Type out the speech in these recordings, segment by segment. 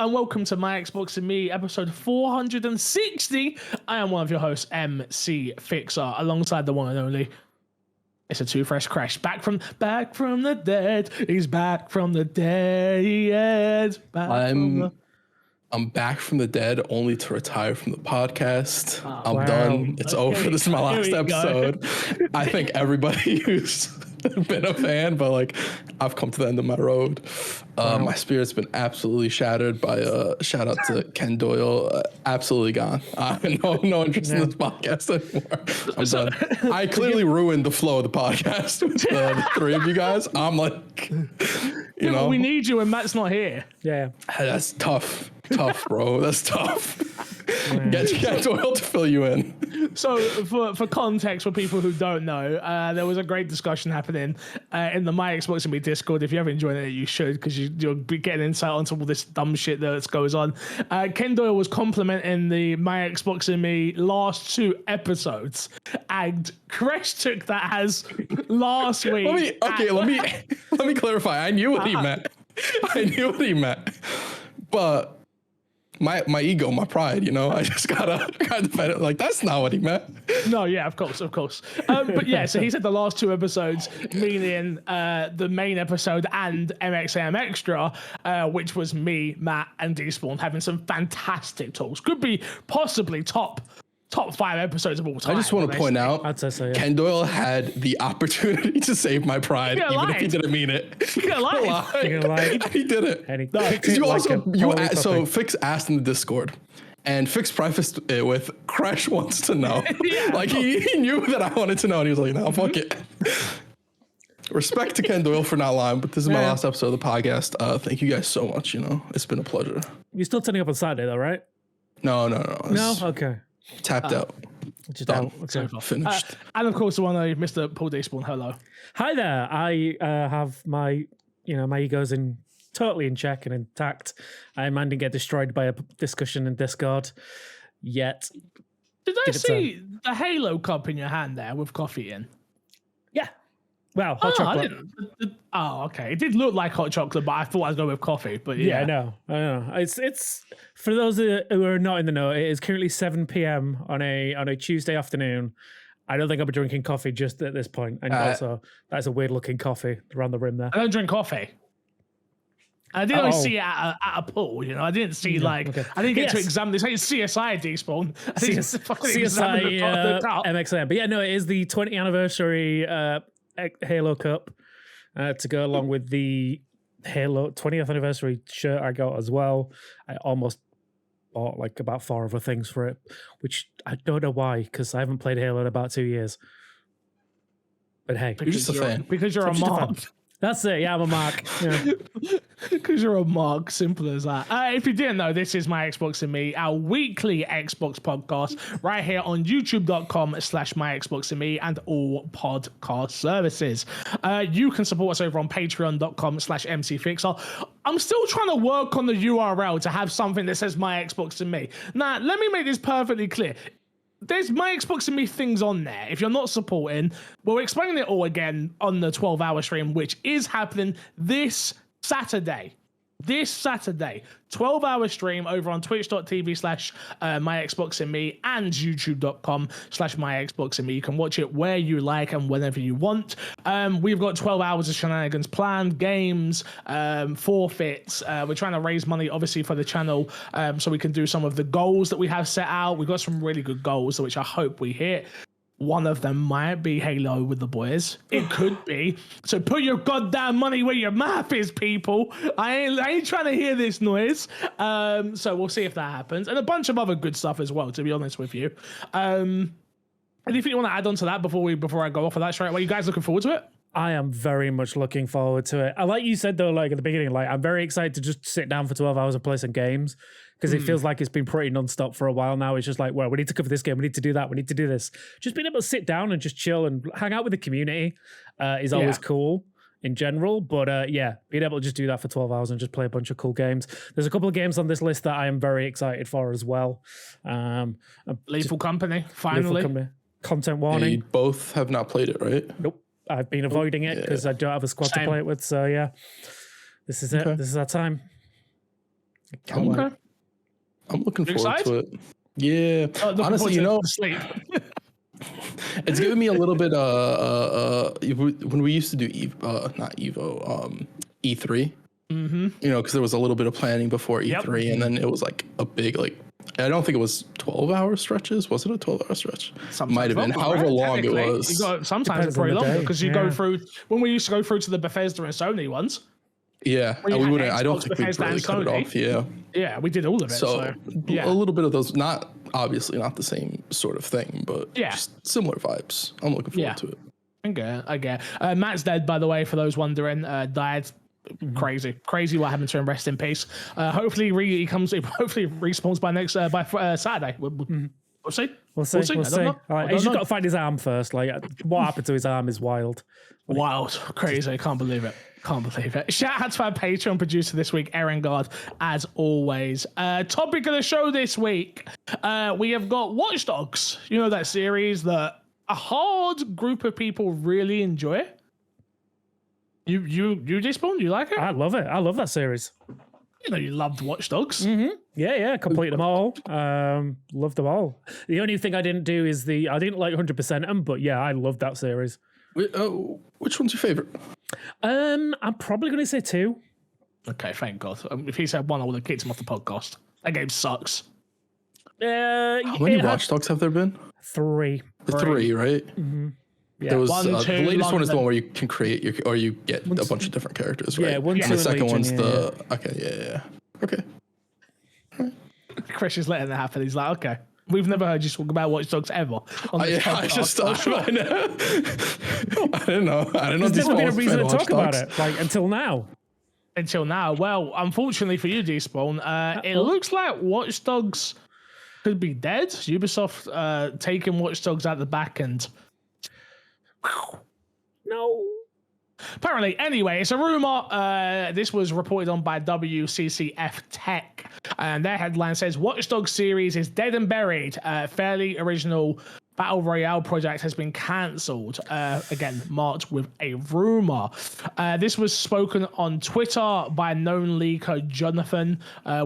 and welcome to My Xbox and Me, episode 460. I am one of your hosts, MC Fixer, alongside the one and only. It's a Too Fresh Crash, back from the dead. He's back from the dead. I'm back from the dead only to retire from the podcast. I'm wow. done. It's over. This is my last episode. I think everybody who's been a fan, but like I've come to the end of my road. My spirit's been absolutely shattered by shout out to Ken Doyle. Absolutely gone. I have no interest in this podcast anymore. I'm done. I clearly ruined the flow of the podcast with the three of you guys. I'm like, you know, we need you when Matt's not here. Yeah, that's tough. Tough, bro. That's tough. Get Doyle to fill you in. So, for context, for people who don't know, there was a great discussion happening in the My Xbox and Me Discord. If you haven't joined it, you should, because you'll be getting insight onto all this dumb shit that goes on. Ken Doyle was complimenting the My Xbox and Me last two episodes, and Crash took that as last week. Let me clarify. I knew what he meant. But my ego, my pride, you know, I just gotta defend it. Like, that's not what he meant. No, yeah, of course. But yeah, so he said the last two episodes, meaning the main episode and MXM Extra, which was me, Matt, and Despawn having some fantastic talks. Could be possibly top 5 episodes of all time. I just want to point out, I'd say so, yeah. Ken Doyle had the opportunity to save my pride, even if he didn't mean it. He lied. He did it. Because so Fix asked in the Discord, and Fix prefaced it with, Crash wants to know. Like, he knew that I wanted to know, and he was like, no, fuck it. Respect to Ken Doyle for not lying, but this is my last episode of the podcast. Thank you guys so much. You know, it's been a pleasure. You're still turning up on Saturday, though, right? No. No? Okay. Tapped out. Done. Okay. Finished. And of course, the one Mr. Paul Despawn. Hello. Hi there. I have my egos totally in check and intact. I didn't get destroyed by a discussion in Discord yet. Did I see the Halo cup in your hand there with coffee in? Yeah. Well, hot chocolate. Okay. It did look like hot chocolate, but I thought I'd go with coffee. But yeah, I know. It's for those who are not in the know. It is currently 7 p.m. on a Tuesday afternoon. I don't think I'll be drinking coffee just at this point. And also, that's a weird looking coffee around the rim there. I don't drink coffee. I didn't see it at a pool, you know. I didn't see I didn't get to examine this. I didn't CSI Despawn. CSI MXM. But yeah, no, it is the 20th anniversary Halo Cup to go along with the Halo 20th anniversary shirt I got as well. I almost bought like about 4 other things for it, which I don't know why, because I haven't played Halo in about 2 years. But hey, you're just a fan. Because you're a mark. That's it. Yeah, I'm a mark. Yeah. Because you're a mark. Simple as that. If you didn't know, this is My Xbox and Me, our weekly Xbox podcast, right here on youtube.com/myxboxandme and all podcast services. You can support us over on patreon.com/mcfixer. I'm still trying to work on the URL to have something that says My Xbox and Me. Now, let me make this perfectly clear. There's My Xbox and Me things on there. If you're not supporting, we'll explain it all again on the 12-hour stream, which is happening this Saturday. 12-hour stream over on twitch.tv/myxboxandme and youtube.com/myxboxandme. You can watch it where you like and whenever you want. We've got 12 hours of shenanigans planned, games, forfeits. We're trying to raise money, obviously, for the channel so we can do some of the goals that we have set out. We've got some really good goals, which I hope we hit. One of them might be Halo with the boys. It could be. So put your goddamn money where your mouth is, people. I ain't trying to hear this noise. So we'll see if that happens. And a bunch of other good stuff as well, to be honest with you. Anything you want to add on to that before I go off of that straight away? You guys looking forward to it? I am very much looking forward to it. I like you said, though, like at the beginning, like I'm very excited to just sit down for 12 hours and play some games, because it feels like it's been pretty nonstop for a while now. It's just like, well, we need to cover this game, we need to do that, we need to do this. Just being able to sit down and just chill and hang out with the community is always cool in general. But being able to just do that for 12 hours and just play a bunch of cool games. There's a couple of games on this list that I am very excited for as well. Lethal Company, finally. Content warning. You both have not played it, right? Nope. I've been avoiding it because I don't have a squad to play it with. So yeah, this is it. This is our time. Okay. I'm looking You forward to it. Yeah, Looking honestly, forward to sleep. it's giving me a little bit. When we used to do not Evo, E3. Mm-hmm. You know, because there was a little bit of planning before E3, and then it was like a big I don't think it was 12-hour stretches. Was it a 12-hour stretch? Sometimes Might have been. longer, However right? long it was. Sometimes it's Depends on pretty the longer day, because you go through when we used to go through to the Bethesda and Sony ones. Yeah, Where you we had wouldn't. I don't Xbox, think we'd Bethesda, really and cut it Sony. off. Yeah. Yeah, we did all of it. So, a little bit of those. Not obviously not the same sort of thing, but just similar vibes. I'm looking forward to it. I get. Matt's dead, by the way, for those wondering. Died. Crazy what happened to him. Rest in peace. Hopefully he respawns by Saturday. We'll see. We'll see. All right, he's just got to find his arm first. Like, what happened to his arm is wild. Wild, crazy. I can't believe it. Shout out to our Patreon producer this week, Aaron Guard, as always. Topic of the show this week. We have got Watch Dogs. You know, that series that a hard group of people really enjoy. You Despawn? You like it? I love it. I love that series. You know, you loved Watch Dogs. Mm-hmm. Yeah, complete them all. Loved them all. The only thing I didn't do is I didn't like 100% them, but yeah, I loved that series. Which one's your favorite? I'm probably going to say 2. Okay, thank God. If he said 1, I would have kicked him off the podcast. That game sucks. How many Watch Dogs have there been? 3. 3, right? Mm-hmm. Yeah. There was 1, 2, the latest one is the London. one where you can create you get a bunch of different characters, right? Yeah, 1, 2, and the second Legion, one's okay. Chris is letting that happen. He's like, okay. We've never heard you talk about Watch Dogs ever. I didn't know. There's never been a reason to talk about it, like, until now. Well, unfortunately for you, Despawn, it looks like Watch Dogs could be dead. Ubisoft taking Watch Dogs out the back and... No. Apparently, anyway, it's a rumor. This was reported on by WCCF Tech, and their headline says Watch Dogs series is dead and buried. Fairly original Battle Royale project has been cancelled. Again, marked with a rumor. This was spoken on Twitter by known leaker Jonathan,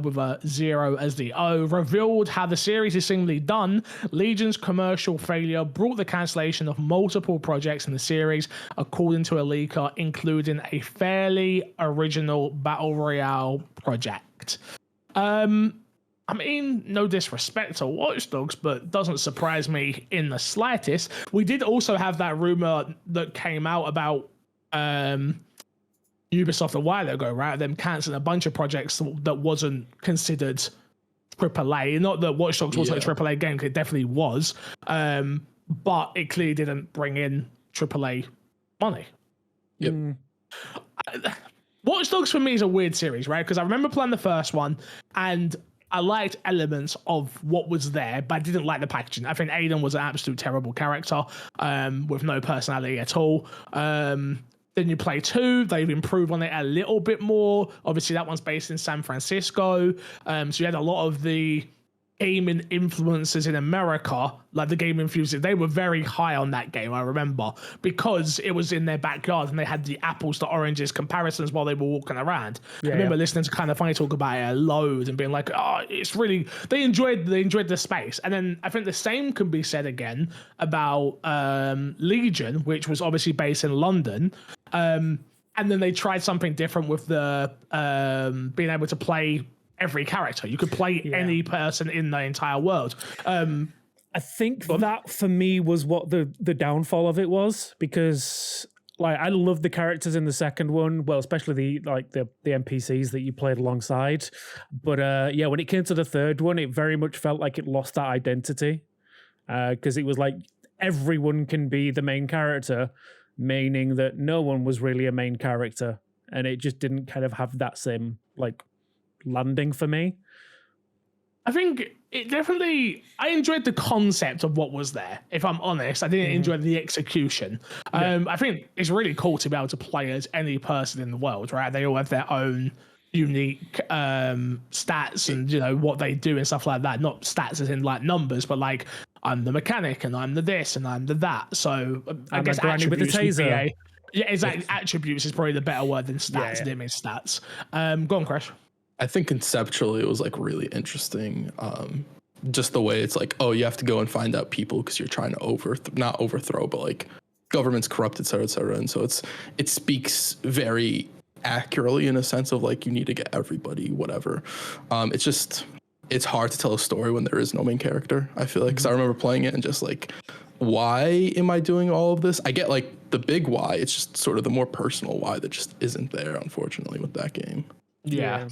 with a 0 as the O, revealed how the series is seemingly done. Legion's commercial failure brought the cancellation of multiple projects in the series, according to a leaker, including a fairly original Battle Royale project. I mean, no disrespect to Watch Dogs, but doesn't surprise me in the slightest. We did also have that rumor that came out about Ubisoft a while ago, right? Them cancelling a bunch of projects that wasn't considered AAA. Not that Watch Dogs wasn't a AAA game, 'cause it definitely was. But it clearly didn't bring in AAA money. Yep. Watch Dogs for me is a weird series, right? Because I remember playing the first one and I liked elements of what was there, but I didn't like the packaging. I think Aiden was an absolute terrible character with no personality at all. Then you play 2, they've improved on it a little bit more. Obviously, that one's based in San Francisco. So you had a lot of the gaming influences in America, like the game influences, they were very high on that game, I remember, because it was in their backyard and they had the apples to oranges comparisons while they were walking around. I remember listening to Kind of Funny talk about it a load and being like, oh, it's really, they enjoyed the space. And then I think the same can be said again about Legion, which was obviously based in London. And then they tried something different with the being able to play every character. You could play any person in the entire world. I think that for me was what the downfall of it was, because like I loved the characters in the second one, well, especially the NPCs that you played alongside. But when it came to the third one, it very much felt like it lost that identity, because it was like everyone can be the main character, meaning that no one was really a main character, and it just didn't kind of have that same like landing for me. I think it definitely, I enjoyed the concept of what was there. If I'm honest, I didn't enjoy the execution. I think it's really cool to be able to play as any person in the world, right? They all have their own unique stats and, you know, what they do and stuff like that. Not stats as in like numbers, but like I'm the mechanic and I'm the this and I'm the that. So I guess with the taser. Yeah, exactly. Attributes is probably the better word than stats. I didn't mean stats. Go on, Crash. I think conceptually it was like really interesting. Just the way it's like, oh, you have to go and find out people because you're trying to not overthrow, but like government's corrupt, et cetera, et cetera. And so it speaks very accurately in a sense of like, you need to get everybody, whatever. It's hard to tell a story when there is no main character, I feel like, because I remember playing it and just like, why am I doing all of this? I get like the big why. It's just sort of the more personal why that just isn't there, unfortunately, with that game. Yeah.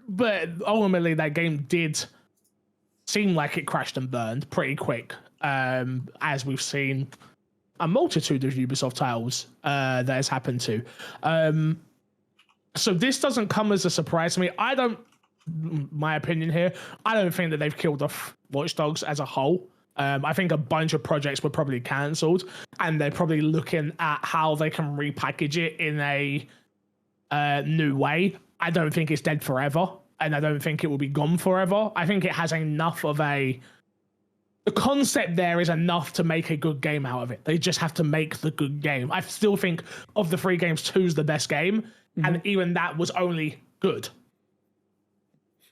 But ultimately that game did seem like it crashed and burned pretty quick, as we've seen a multitude of Ubisoft titles that has happened to. So this doesn't come as a surprise to me. My opinion here, I don't think that they've killed off Watch Dogs as a whole. I think a bunch of projects were probably cancelled, and they're probably looking at how they can repackage it in a new way. I don't think it's dead forever, and I don't think it will be gone forever. I think it has enough of the concept there is enough to make a good game out of it. They just have to make the good game. I still think of the 3 games, 2's the best game, and even that was only good.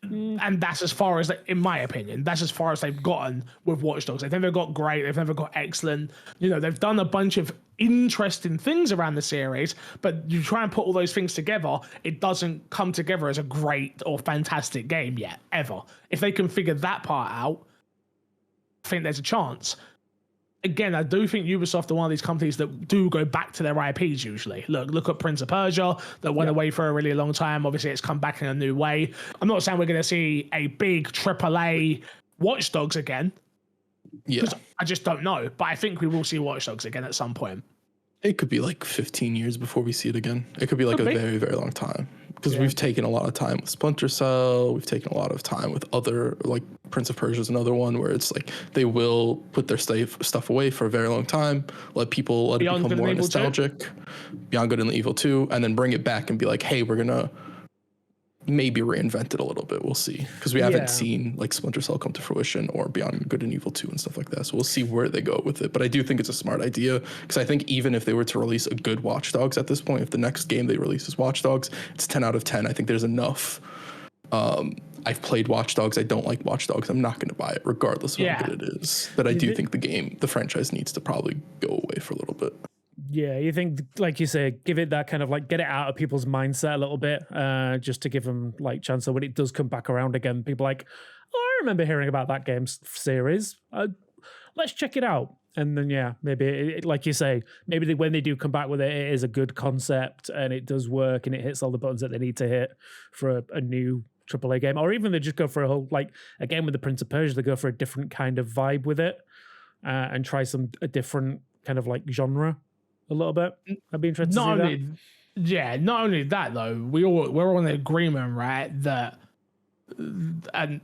And that's as far as, in my opinion, that's as far as they've gotten with Watch Dogs. They've never got great. They've never got excellent. You know, they've done a bunch of interesting things around the series, but you try and put all those things together, it doesn't come together as a great or fantastic game yet, ever. If they can figure that part out, I think there's a chance. Again, I do think Ubisoft are one of these companies that do go back to their IPs usually. Look at Prince of Persia, that went away for a really long time. Obviously, it's come back in a new way. I'm not saying we're going to see a big AAA Watch Dogs again. Yeah. I just don't know. But I think we will see Watch Dogs again at some point. It could be like 15 years before we see it again. It could be like very, very long time. Because we've taken a lot of time with Splinter Cell. We've taken a lot of time with other, like Prince of Persia is another one where it's like they will put their stuff away for a very long time, let it become more nostalgic, Beyond Good and Evil 2, and then bring it back and be like, hey, we're going to maybe reinvent it a little bit. We'll see. Because we haven't seen like Splinter Cell come to fruition or Beyond Good and Evil 2 and stuff like that. So we'll see where they go with it. But I do think it's a smart idea because I think even if they were to release a good Watch Dogs at this point, if the next game they release is Watch Dogs, it's 10 out of 10. I think there's enough. I've played Watch Dogs. I don't like Watch Dogs. I'm not going to buy it regardless of how good it is. But I do think the franchise needs to probably go away for a little bit. Yeah, you think, like you say, give it that kind of like get it out of people's mindset a little bit, just to give them like chance. So when it does come back around again, people are like, oh, I remember hearing about that game series. Let's check it out. And then maybe like you say, maybe when they do come back with it, it is a good concept and it does work and it hits all the buttons that they need to hit for a new AAA game, or even they just go for a whole a game with the Prince of Persia. They go for a different kind of vibe with it and try a different kind of like genre. A little bit. I'd be interested to see that. Yeah, not only that though, we're all in agreement, right? That Battle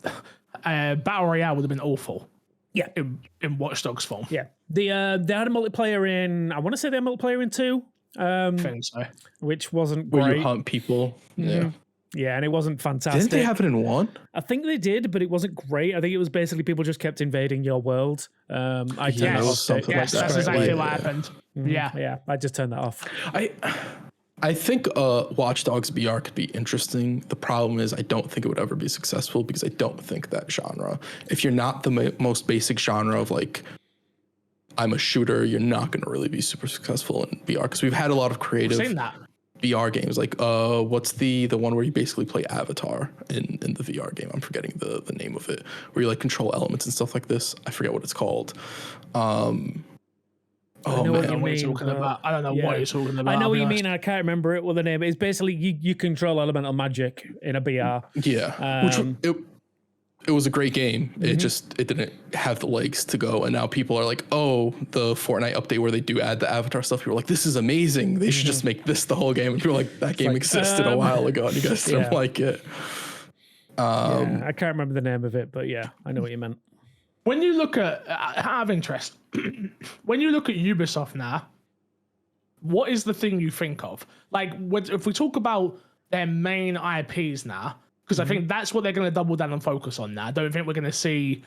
Royale would have been awful. Yeah, in Watch Dogs form. Yeah, they had a multiplayer in. I want to say they had multiplayer in 2. I think so. Which wasn't great. Where you hunt people. Yeah. Yeah, and it wasn't fantastic. Didn't they have it in 1? I think they did, but it wasn't great. I think it was basically people just kept invading your world. I turned that off. Yes, that's exactly what happened. Yeah, I just turned that off. I think Watch Dogs BR could be interesting. The problem is I don't think it would ever be successful because I don't think that genre, if you're not the most basic genre of like, I'm a shooter, you're not going to really be super successful in VR because we've had a lot of creative VR games. Like what's the one where you basically play Avatar in the VR game? I'm forgetting the name of it, where you like control elements and stuff like this. I forget what it's called. I don't know what you're talking about. I know what you mean. I can't remember it. What the name is. Basically, you control elemental magic in a BR. Yeah, which it was a great game. It didn't have the legs to go, and now people are like, oh, the Fortnite update where they do add the Avatar stuff. People are like, this is amazing. They should just make this the whole game. And people are like, that game existed a while ago, and you guys didn't like it. I can't remember the name of it, but yeah, I know what you meant. When you look at, out of interest, when you look at Ubisoft now, what is the thing you think of? Like, if we talk about their main IPs now, because I think that's what they're going to double down and focus on now. I don't think we're going to see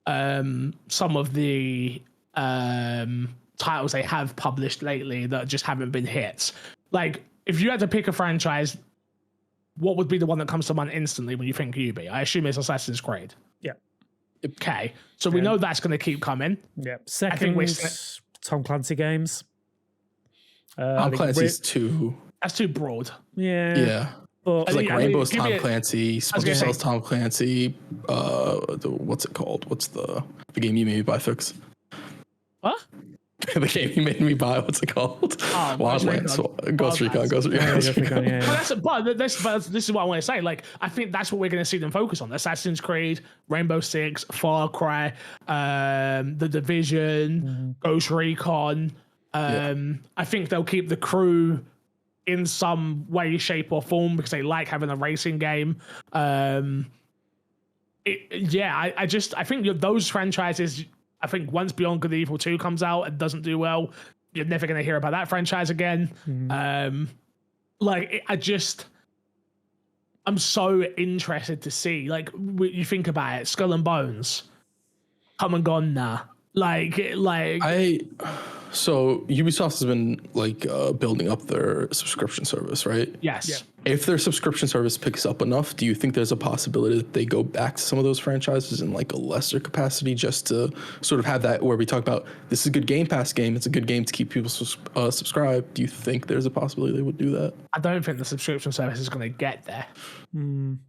some of the titles they have published lately that just haven't been hits. Like, if you had to pick a franchise what would be the one that comes to mind instantly when you think Ubi? I assume it's Assassin's Creed. Yeah. Okay, so we know that's going to keep coming. Yeah. Second, Tom Clancy games. Tom Clancy's too. That's too broad. Yeah. Yeah. But like Rainbow's Tom Clancy, Splinter Cell's Tom Clancy. What's it called? What's the game you made me buy? Fix. What? The game you made me buy. What's it called? Wildlands. Ghost Recon. But this is what I want to say. Like, I think that's what we're going to see them focus on: Assassin's Creed, Rainbow Six, Far Cry, The Division, Ghost Recon. I think they'll keep the crew in some way, shape, or form because they like having a racing game. I think those franchises. I think once Beyond Good and Evil 2 comes out and doesn't do well, you're never going to hear about that franchise again. I'm so interested to see. Like, you think about it, Skull and Bones, come and gone now. So Ubisoft has been building up their subscription service, right? Yes. Yeah. If their subscription service picks up enough, do you think there's a possibility that they go back to some of those franchises in like a lesser capacity, just to sort of have that where we talk about this is a good Game Pass game, it's a good game to keep people subscribed? Do you think there's a possibility they would do that? I don't think the subscription service is going to get there.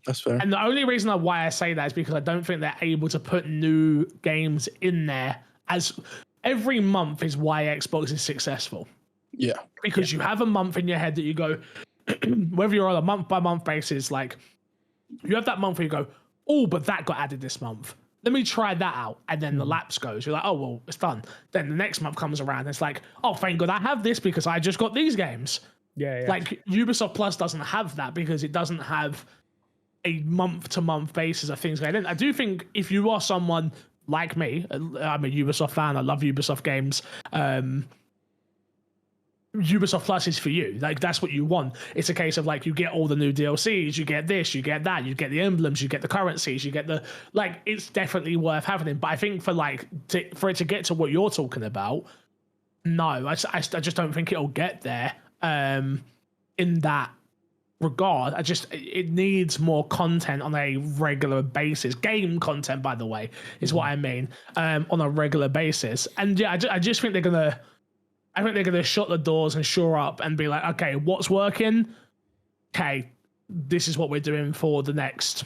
That's fair. And the only reason why I say that is because I don't think they're able to put new games in there as every month is why Xbox is successful. Yeah. Because you have a month in your head that you go, whether you're on a month by month basis, like you have that month where you go, oh, but that got added this month. Let me try that out. And then the lapse goes. You're like, oh, well, it's done. Then the next month comes around. And it's like, oh, thank God I have this because I just got these games. Yeah. Like Ubisoft Plus doesn't have that because it doesn't have a month to month basis of things going in. I do think if you are someone like me, I'm a Ubisoft fan. I love Ubisoft games. Ubisoft Plus is for you. Like, that's what you want. It's a case of like, you get all the new DLCs, you get this, you get that, you get the emblems, you get the currencies, you get the, like, it's definitely worth having it. But I think for for it to get to what you're talking about, no, I just don't think it'll get there in that regard. It needs more content on a regular basis. Game content, by the way, is what I mean, on a regular basis. And yeah, I just think they're gonna shut the doors and shore up and be like, okay, what's working? Okay, this is what we're doing for the next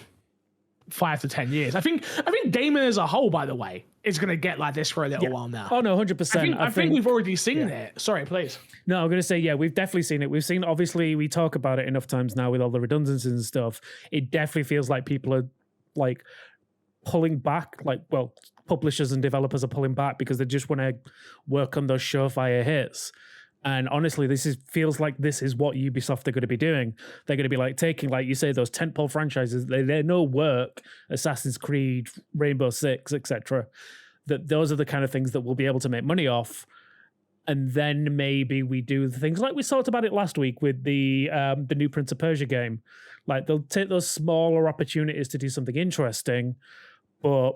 5 to 10 years. I think gaming as a whole, by the way, is going to get like this for a little while now. Oh no, 100%. I think we've already seen it. Sorry, please. No, I'm going to say, yeah, we've definitely seen it. We've seen, obviously, we talk about it enough times now with all the redundancies and stuff. It definitely feels like people are like pulling back, publishers and developers are pulling back because they just want to work on those surefire hits. And honestly, feels like this is what Ubisoft are going to be doing. They're going to be like taking, like you say, those tentpole franchises. They know work, Assassin's Creed, Rainbow Six, etc. That those are the kind of things that we'll be able to make money off. And then maybe we do the things like we talked about it last week with the new Prince of Persia game. Like they'll take those smaller opportunities to do something interesting, but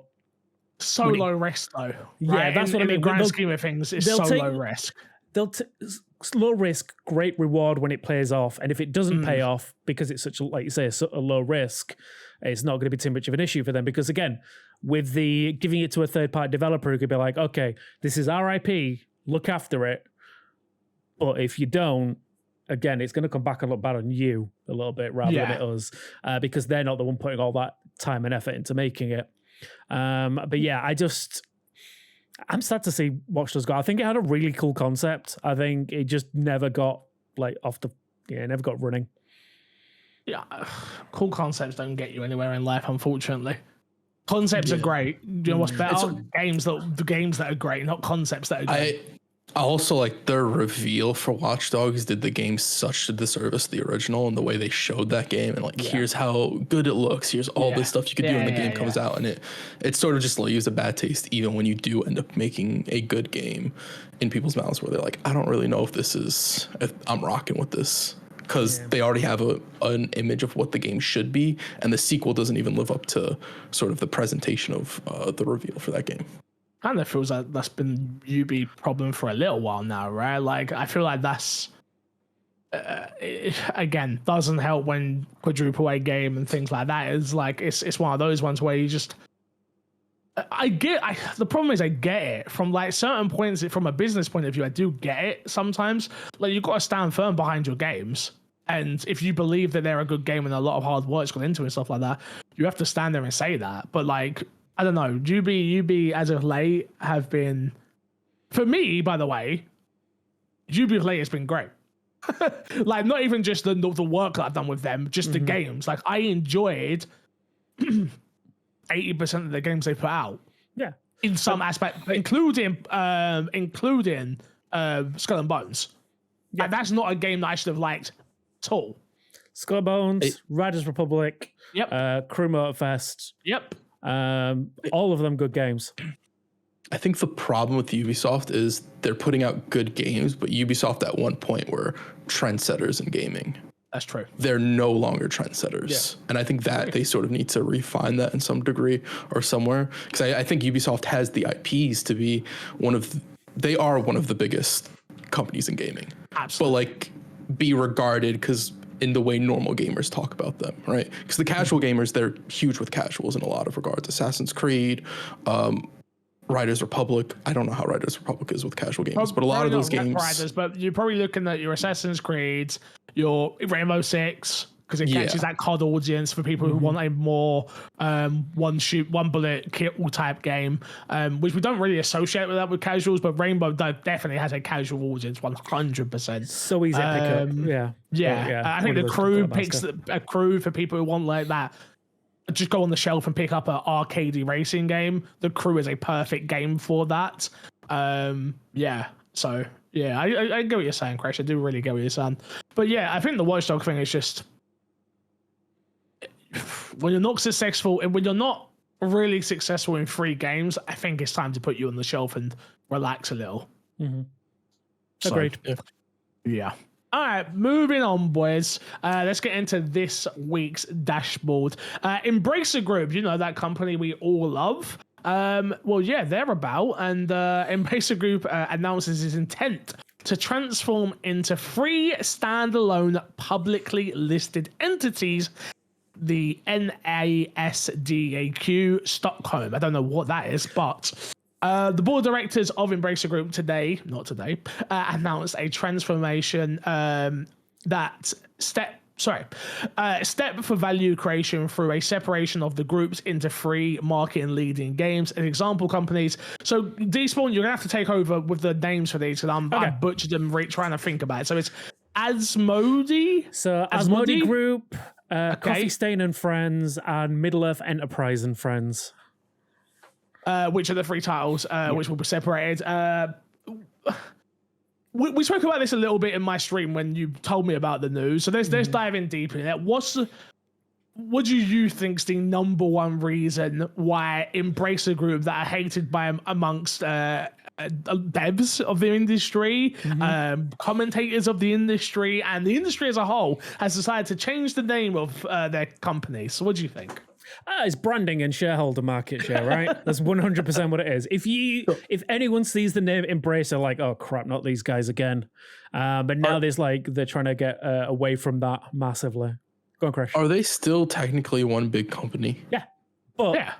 low risk though. Yeah, right? That's what I mean. In the grand scheme of things, it's so low risk. Low risk, great reward when it plays off, and if it doesn't pay off because it's such a, like you say, a low risk, it's not going to be too much of an issue for them. Because again, with the giving it to a third party developer who could be like, okay, this is our IP, look after it, but if you don't, again, it's going to come back and look bad on you a little bit rather than it us, because they're not the one putting all that time and effort into making it. But yeah, I'm sad to see Watch Dogs go. I think it had a really cool concept. I think it just never got never got running. Yeah, cool concepts don't get you anywhere in life, unfortunately. Concepts are great. You know what's better? Games that are great, not concepts that are great. I also like their reveal for Watch Dogs did the game such a disservice to the original, and the way they showed that game and here's how good it looks, here's all this stuff you could do when the game comes out, and it sort of just leaves a bad taste even when you do end up making a good game in people's mouths where they're like, I don't really know if I'm rocking with this, because they already have an image of what the game should be, and the sequel doesn't even live up to sort of the presentation of the reveal for that game. Kind of feels like that's been Ubi problem for a little while now, right? Like, I feel like that's again, doesn't help when quadruple A game and things like that is like it's one of those ones where you just the problem is I get it from like certain points from a business point of view. I do get it sometimes. Like you've got to stand firm behind your games, and if you believe that they're a good game and a lot of hard work's gone into it and stuff like that, you have to stand there and say that. But like I don't know, UB as of late have been, for me, by the way, UB of late has been great. Like not even just the work that I've done with them, just the games. Like I enjoyed 80% of the games they put out. Yeah. In some aspect, including Skull and Bones. Yeah. And that's not a game that I should have liked at all. Skull and Bones, Riders Republic, Crew Motorfest. Yep. All of them good games. I think the problem with Ubisoft is they're putting out good games, but Ubisoft at one point were trendsetters in gaming. That's true. They're no longer trendsetters. Yeah. And I think that they sort of need to refine that in some degree or somewhere. Because I think Ubisoft has the IPs to be they are one of the biggest companies in gaming. Absolutely. But like be regarded because in the way normal gamers talk about them, right? Because the casual gamers, they're huge with casuals in a lot of regards. Assassin's Creed, Riders Republic. I don't know how Riders Republic is with casual gamers, but a lot of those games. Riders, but you're probably looking at your Assassin's Creed, your Rainbow Six, because it catches that COD audience for people who want a more one bullet kill type game, which we don't really associate with that with casuals, but Rainbow definitely has a casual audience, 100%. So easy to pick up. Yeah. I think the Crew picks a Crew for people who want like that. Just go on the shelf and pick up an arcadey racing game. The Crew is a perfect game for that. I get what you're saying, Crash. I do really get what you're saying. But yeah, I think the Watchdog thing is just when you're not successful and when you're not really successful in 3 games, I think it's time to put you on the shelf and relax a little. Agreed. Yeah. All right, moving on, boys. Let's get into this week's dashboard. Embracer Group, you know, that company we all love. They're about, and Embracer Group announces its intent to transform into 3 standalone publicly listed entities, the NASDAQ Stockholm. I don't know what that is, but the board of directors of Embracer Group announced a transformation step for value creation through a separation of the groups into 3 market and leading games and example companies. So Despawn, you're gonna have to take over with the names for these, because I butchered them trying to think about it. So it's Asmodee. So Asmodee Group, Coffee Stain and Friends, and Middle Earth Enterprise and Friends. Which are the 3 titles which will be separated. We spoke about this a little bit in my stream when you told me about the news. So let's dive in deeper in that. What do you think's the number one reason why Embracer Group, that are hated by amongst devs of the industry, commentators of the industry, and the industry as a whole, has decided to change the name of their company? So what do you think? It's branding and shareholder market share, right? That's 100% what it is. If anyone sees the name Embracer, like, oh crap, not these guys again. But now they're trying to get away from that massively. Go on, Crash. Are they still technically one big company? Yeah, but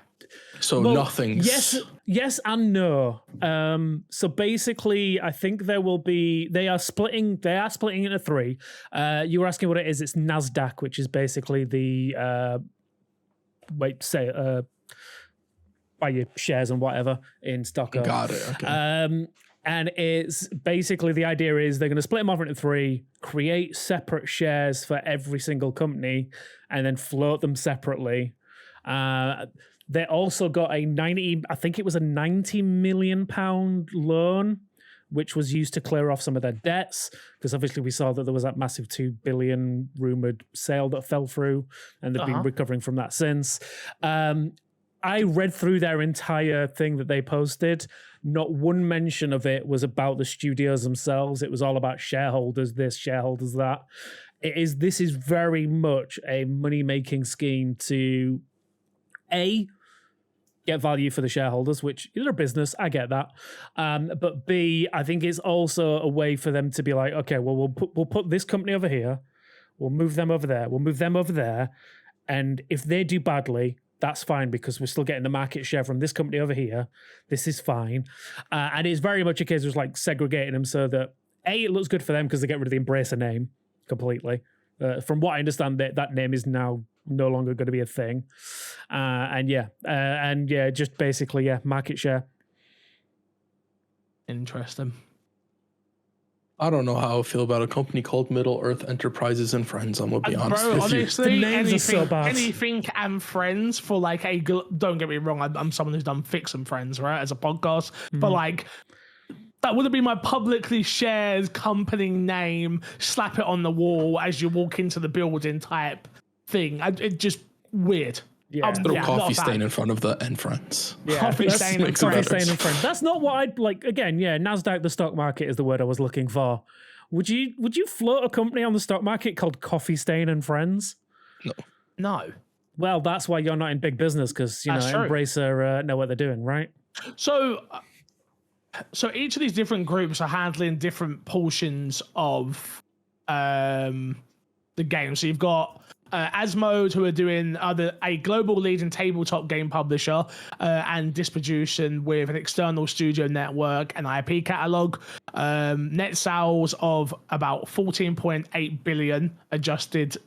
so nothing's. Yes and no. So basically, I think they are splitting into 3. You were asking what it is. It's NASDAQ, which is basically the buy your shares and whatever in Stockholm. Got it. Okay. And it's basically, the idea is they're going to split them over into 3, create separate shares for every single company, and then float them separately. They also got a 90 million pound loan, which was used to clear off some of their debts, because obviously we saw that there was that massive 2 billion rumored sale that fell through, and they've been recovering from that since. I read through their entire thing that they posted. Not one mention of it was about the studios themselves. It was all about shareholders this, shareholders that. This is very much a money-making scheme to get value for the shareholders, which is a business. I get that. But B, I think it's also a way for them to be like, okay, well, we'll put this company over here. We'll move them over there. We'll move them over there. And if they do badly, that's fine because we're still getting the market share from this company over here. This is fine. And it's very much a case of like segregating them so that A, it looks good for them because they get rid of the Embracer name completely. From what I understand, that name is now no longer going to be a thing. And just basically, market share. Interesting. I don't know how I feel about a company called Middle Earth Enterprises and Friends. I'm gonna be honest Bro, with honestly, The names are so bad. anything and Friends for like don't get me wrong, I'm someone who's done Fix and Friends, right, as a podcast, but like that would have been my publicly shared company name, slap it on the wall as you walk into the building type thing. It just weird. Yeah. Throw coffee stain in front of the and Friends. Yeah, Coffee stain and coffee Friends. stain and Friends. That's not what I'd like. Again, NASDAQ, the stock market, is the word I was looking for. Would you float a company on the stock market called Coffee Stain and Friends? No. Well, that's why you're not in big business because That's true. Embracer know what they're doing, right? So each of these different groups are handling different portions of the game. So you've got Asmode, who are doing a global leading tabletop game publisher and distribution with an external studio network and IP catalog. Net sales of about 14.8 billion adjusted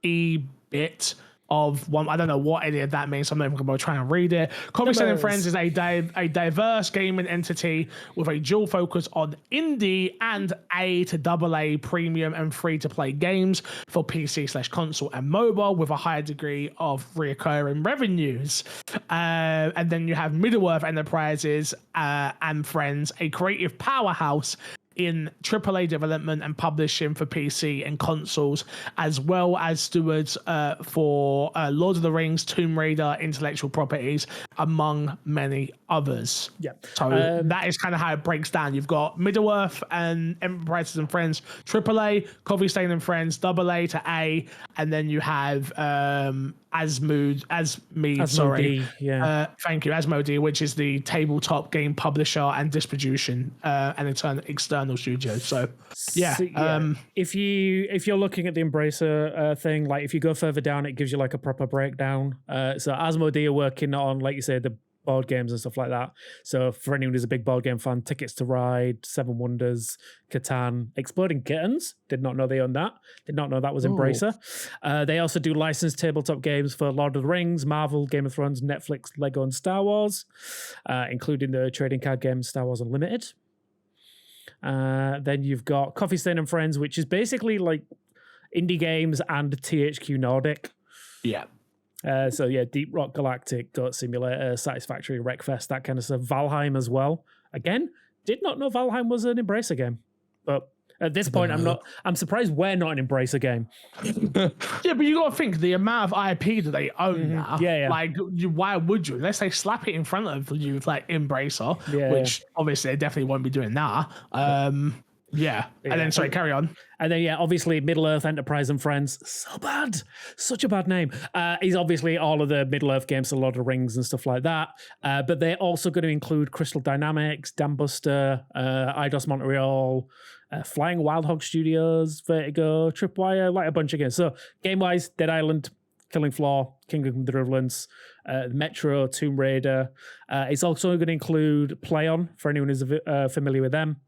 EBIT of one. I don't know what any of that means. So I'm not even going to try and read it. Coffee Stain and Friends is a diverse gaming entity with a dual focus on indie and A to AA premium and free-to-play games for PC/console and mobile with a higher degree of recurring revenues. And then you have Middle-earth Enterprises and Friends, a creative powerhouse in AAA development and publishing for PC and consoles, as well as stewards for Lord of the Rings, Tomb Raider, intellectual properties, among many others. Yeah. So that is kind of how it breaks down. You've got Middle-earth and Enterprises and Friends, AAA, Coffee Stain and Friends, AA to A, and then you have Asmode, thank you, Asmode, which is the tabletop game publisher and distribution and external studio. So if you're looking at the Embracer thing, like if you go further down, it gives you like a proper breakdown. So Asmode are working on, like you said, the board games and stuff like that. So for anyone who's a big board game fan, Tickets to Ride, Seven Wonders, Catan, Exploding Kittens. Did not know they owned that. Did not know that was Embracer. They also do licensed tabletop games for Lord of the Rings, Marvel, Game of Thrones, Netflix, Lego, and Star Wars, including the trading card game Star Wars Unlimited. Then you've got Coffee Stain and Friends, which is basically like indie games and THQ Nordic. Yeah. Deep Rock Galactic, Goat Simulator, Satisfactory, Wreckfest, that kind of stuff. Valheim as well. Again, did not know Valheim was an Embracer game. But at this point, I'm surprised we're not an Embracer game. Yeah, but you got to think the amount of IP that they own now. Yeah. Like, why would you? Unless they slap it in front of you, like Embracer, which obviously they definitely won't be doing that. And then, sorry, carry on. And then, obviously, Middle-earth Enterprise and Friends. So bad. Such a bad name. He's obviously all of the Middle-earth games, a Lord of the Rings and stuff like that. But they're also going to include Crystal Dynamics, Dambuster, Eidos Montreal, Flying Wild Hog Studios, Vertigo, Tripwire, like a bunch of games. So, game-wise, Dead Island, Killing Floor, Kingdom of the Deliverance, Metro, Tomb Raider. It's also going to include PlayOn, for anyone who's familiar with them.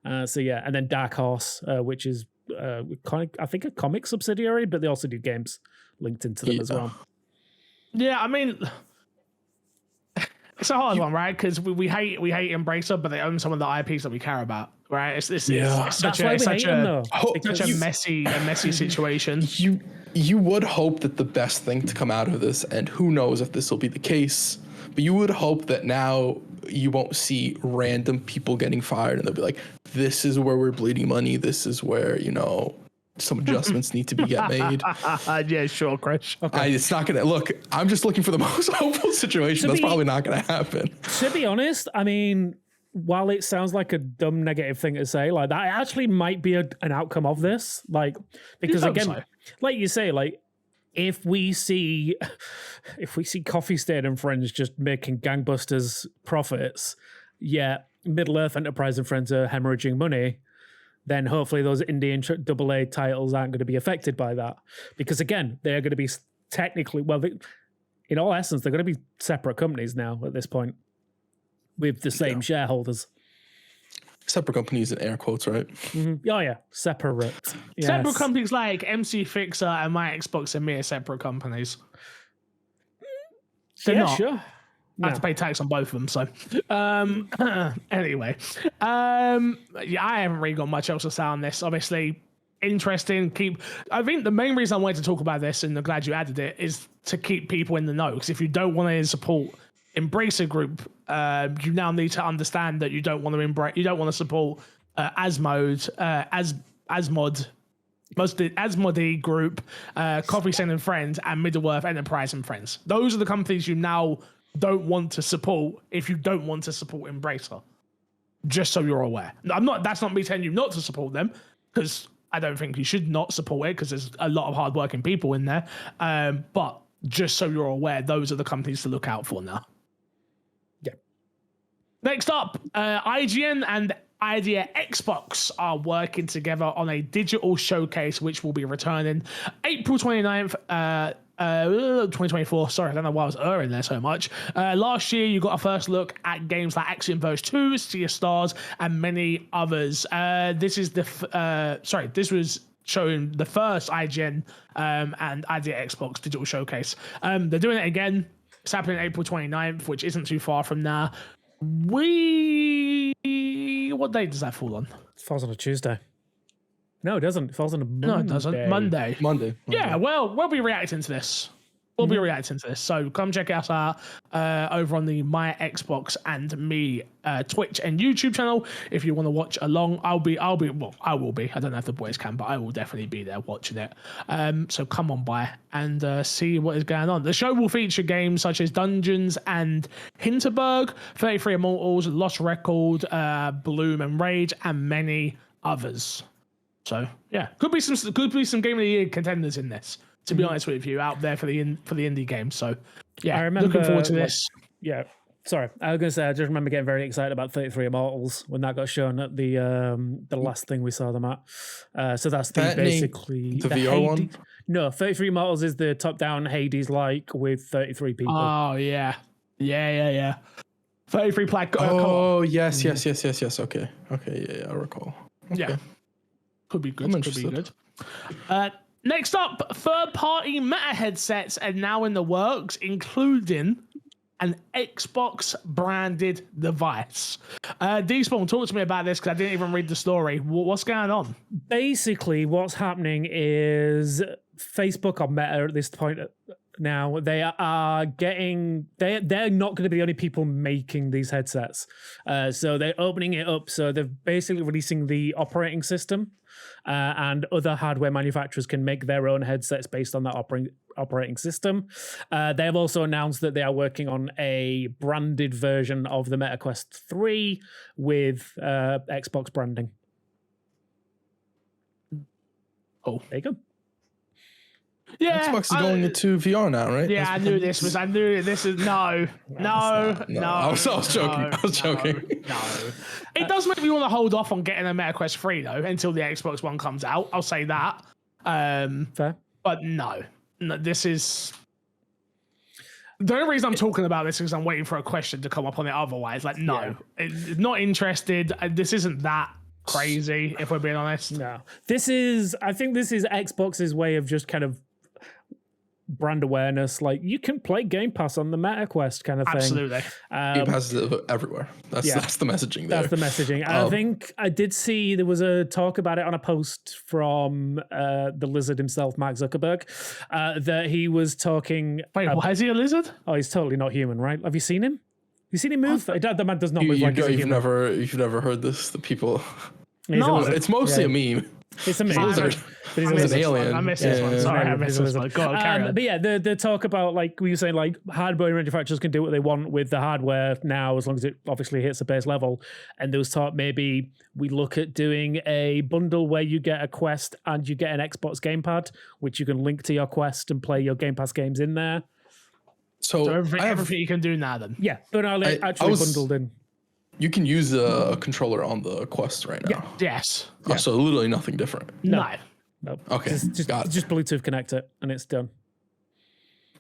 And then Dark Horse, which is I think a comic subsidiary, but they also do games linked into them as well. Yeah, I mean, it's a hard one, right? Because we hate Embracer, but they own some of the IPs that we care about, right? It's such a messy situation. You would hope that the best thing to come out of this, and who knows if this will be the case, but you would hope that now you won't see random people getting fired and they'll be like, this is where we're bleeding money. This is where, some adjustments need to be made. Yeah, sure, Chris. Okay. It's not going to look, I'm just looking for the most hopeful situation. That's probably not going to happen. To be honest, I mean, while it sounds like a dumb negative thing to say, like that actually might be an outcome of this. Like, because again, like you say, like, if we see Coffee Stain and Friends just making gangbusters profits, yet Middle Earth Enterprise and Friends are hemorrhaging money, then hopefully those indie and AA titles aren't going to be affected by that. Because again, they're going to be technically, in all essence, they're going to be separate companies now at this point with the same shareholders. Separate companies in air quotes, right? Mm-hmm. Oh, yeah. Separate. Yes. Separate companies like MC Fixer and My Xbox and Me are separate companies. They're not. Sure. I have to pay tax on both of them, so anyway. I haven't really got much else to say on this. Obviously, interesting. I think the main reason I wanted to talk about this, and I'm glad you added it, is to keep people in the know. Because if you don't want to support Embracer Group, you now need to understand that you don't want to support Asmode, Asmodee Group, Coffee Stain and Friends, and Middle-earth Enterprise and Friends. Those are the companies you now don't want to support if you don't want to support Embracer. Just so you're aware. That's not me telling you not to support them, because I don't think you should not support it, because there's a lot of hardworking people in there. But just so you're aware, those are the companies to look out for now. Yeah. Next up, IGN and Idea Xbox are working together on a digital showcase, which will be returning April 29th, 2024. Sorry, I don't know why I was in there so much. Last year, you got a first look at games like Axiom Verge 2, Sea of Stars, and many others. This was showing the first IGN and Idea Xbox digital showcase. They're doing it again. It's happening April 29th, which isn't too far from now. What day does that fall on? It falls on a Tuesday. No, it doesn't. It falls on a Monday. No, it doesn't. Monday. Yeah, well, we'll be reacting to this. So come check us out over on the My Xbox and Me Twitch and YouTube channel if you want to watch along. I will be. I don't know if the boys can, but I will definitely be there watching it. So come on by and see what is going on. The show will feature games such as Dungeons and Hinterberg, 33 Immortals, Lost Record, Bloom and Rage, and many others. So yeah, could be some Game of the Year contenders in this. To be honest with you, out there for the indie games. So yeah, I remember, looking forward to this. Yeah, sorry, I was gonna say I just remember getting very excited about 33 Immortals when that got shown at the last thing we saw them at. So that's basically the VR one. No, 33 Immortals is the top-down Hades like with 33 people. Oh yeah. 33 plaque. Yes. Okay, yeah, I recall. Okay. Yeah, could be good. Next up, third-party Meta headsets are now in the works, including an Xbox-branded device. D-Spawn, talk to me about this because I didn't even read the story. What's going on? Basically, what's happening is Facebook or Meta at this point now, they are they're not going to be the only people making these headsets. So they're opening it up. So they're basically releasing the operating system. And other hardware manufacturers can make their own headsets based on that operating system. They have also announced that they are working on a branded version of the Meta Quest 3 with Xbox branding. Oh, there you go. Yeah, Xbox is going into VR now, right? Yeah, I knew this is no. I was joking. No. It does make me want to hold off on getting a Meta Quest 3 though until the Xbox One comes out. I'll say that. Fair. But no, this is the only reason I'm talking about this is I'm waiting for a question to come up on it. Otherwise, not interested. This isn't that crazy, if we're being honest. No, I think this is Xbox's way of just kind of brand awareness. Like, you can play Game Pass on the Meta Quest kind of thing. Absolutely. Game Pass is everywhere. That's the messaging there. That's the messaging. I think I did see there was a talk about it on a post from the lizard himself, Mark Zuckerberg, that he was talking. Wait, why is he a lizard? Oh, he's totally not human, right? Have you seen him? You seen him move? The man does not move like he's a human. You've never heard this. The people. No, it's mostly a meme. It's a meme. But he's I missed an this one. alien. I missed this one. Yeah. Sorry, I missed this one. Go on, carry on. But yeah, the talk about, like we were saying, like hardware manufacturers can do what they want with the hardware now, as long as it obviously hits the base level. And there was talk maybe we look at doing a bundle where you get a Quest and you get an Xbox gamepad, which you can link to your Quest and play your Game Pass games in there. So everything you can do now then. Yeah, but actually bundled in. You can use a controller on the Quest right now. Yes. Oh, so literally nothing different. No. No. Okay, Just Bluetooth connect it and it's done.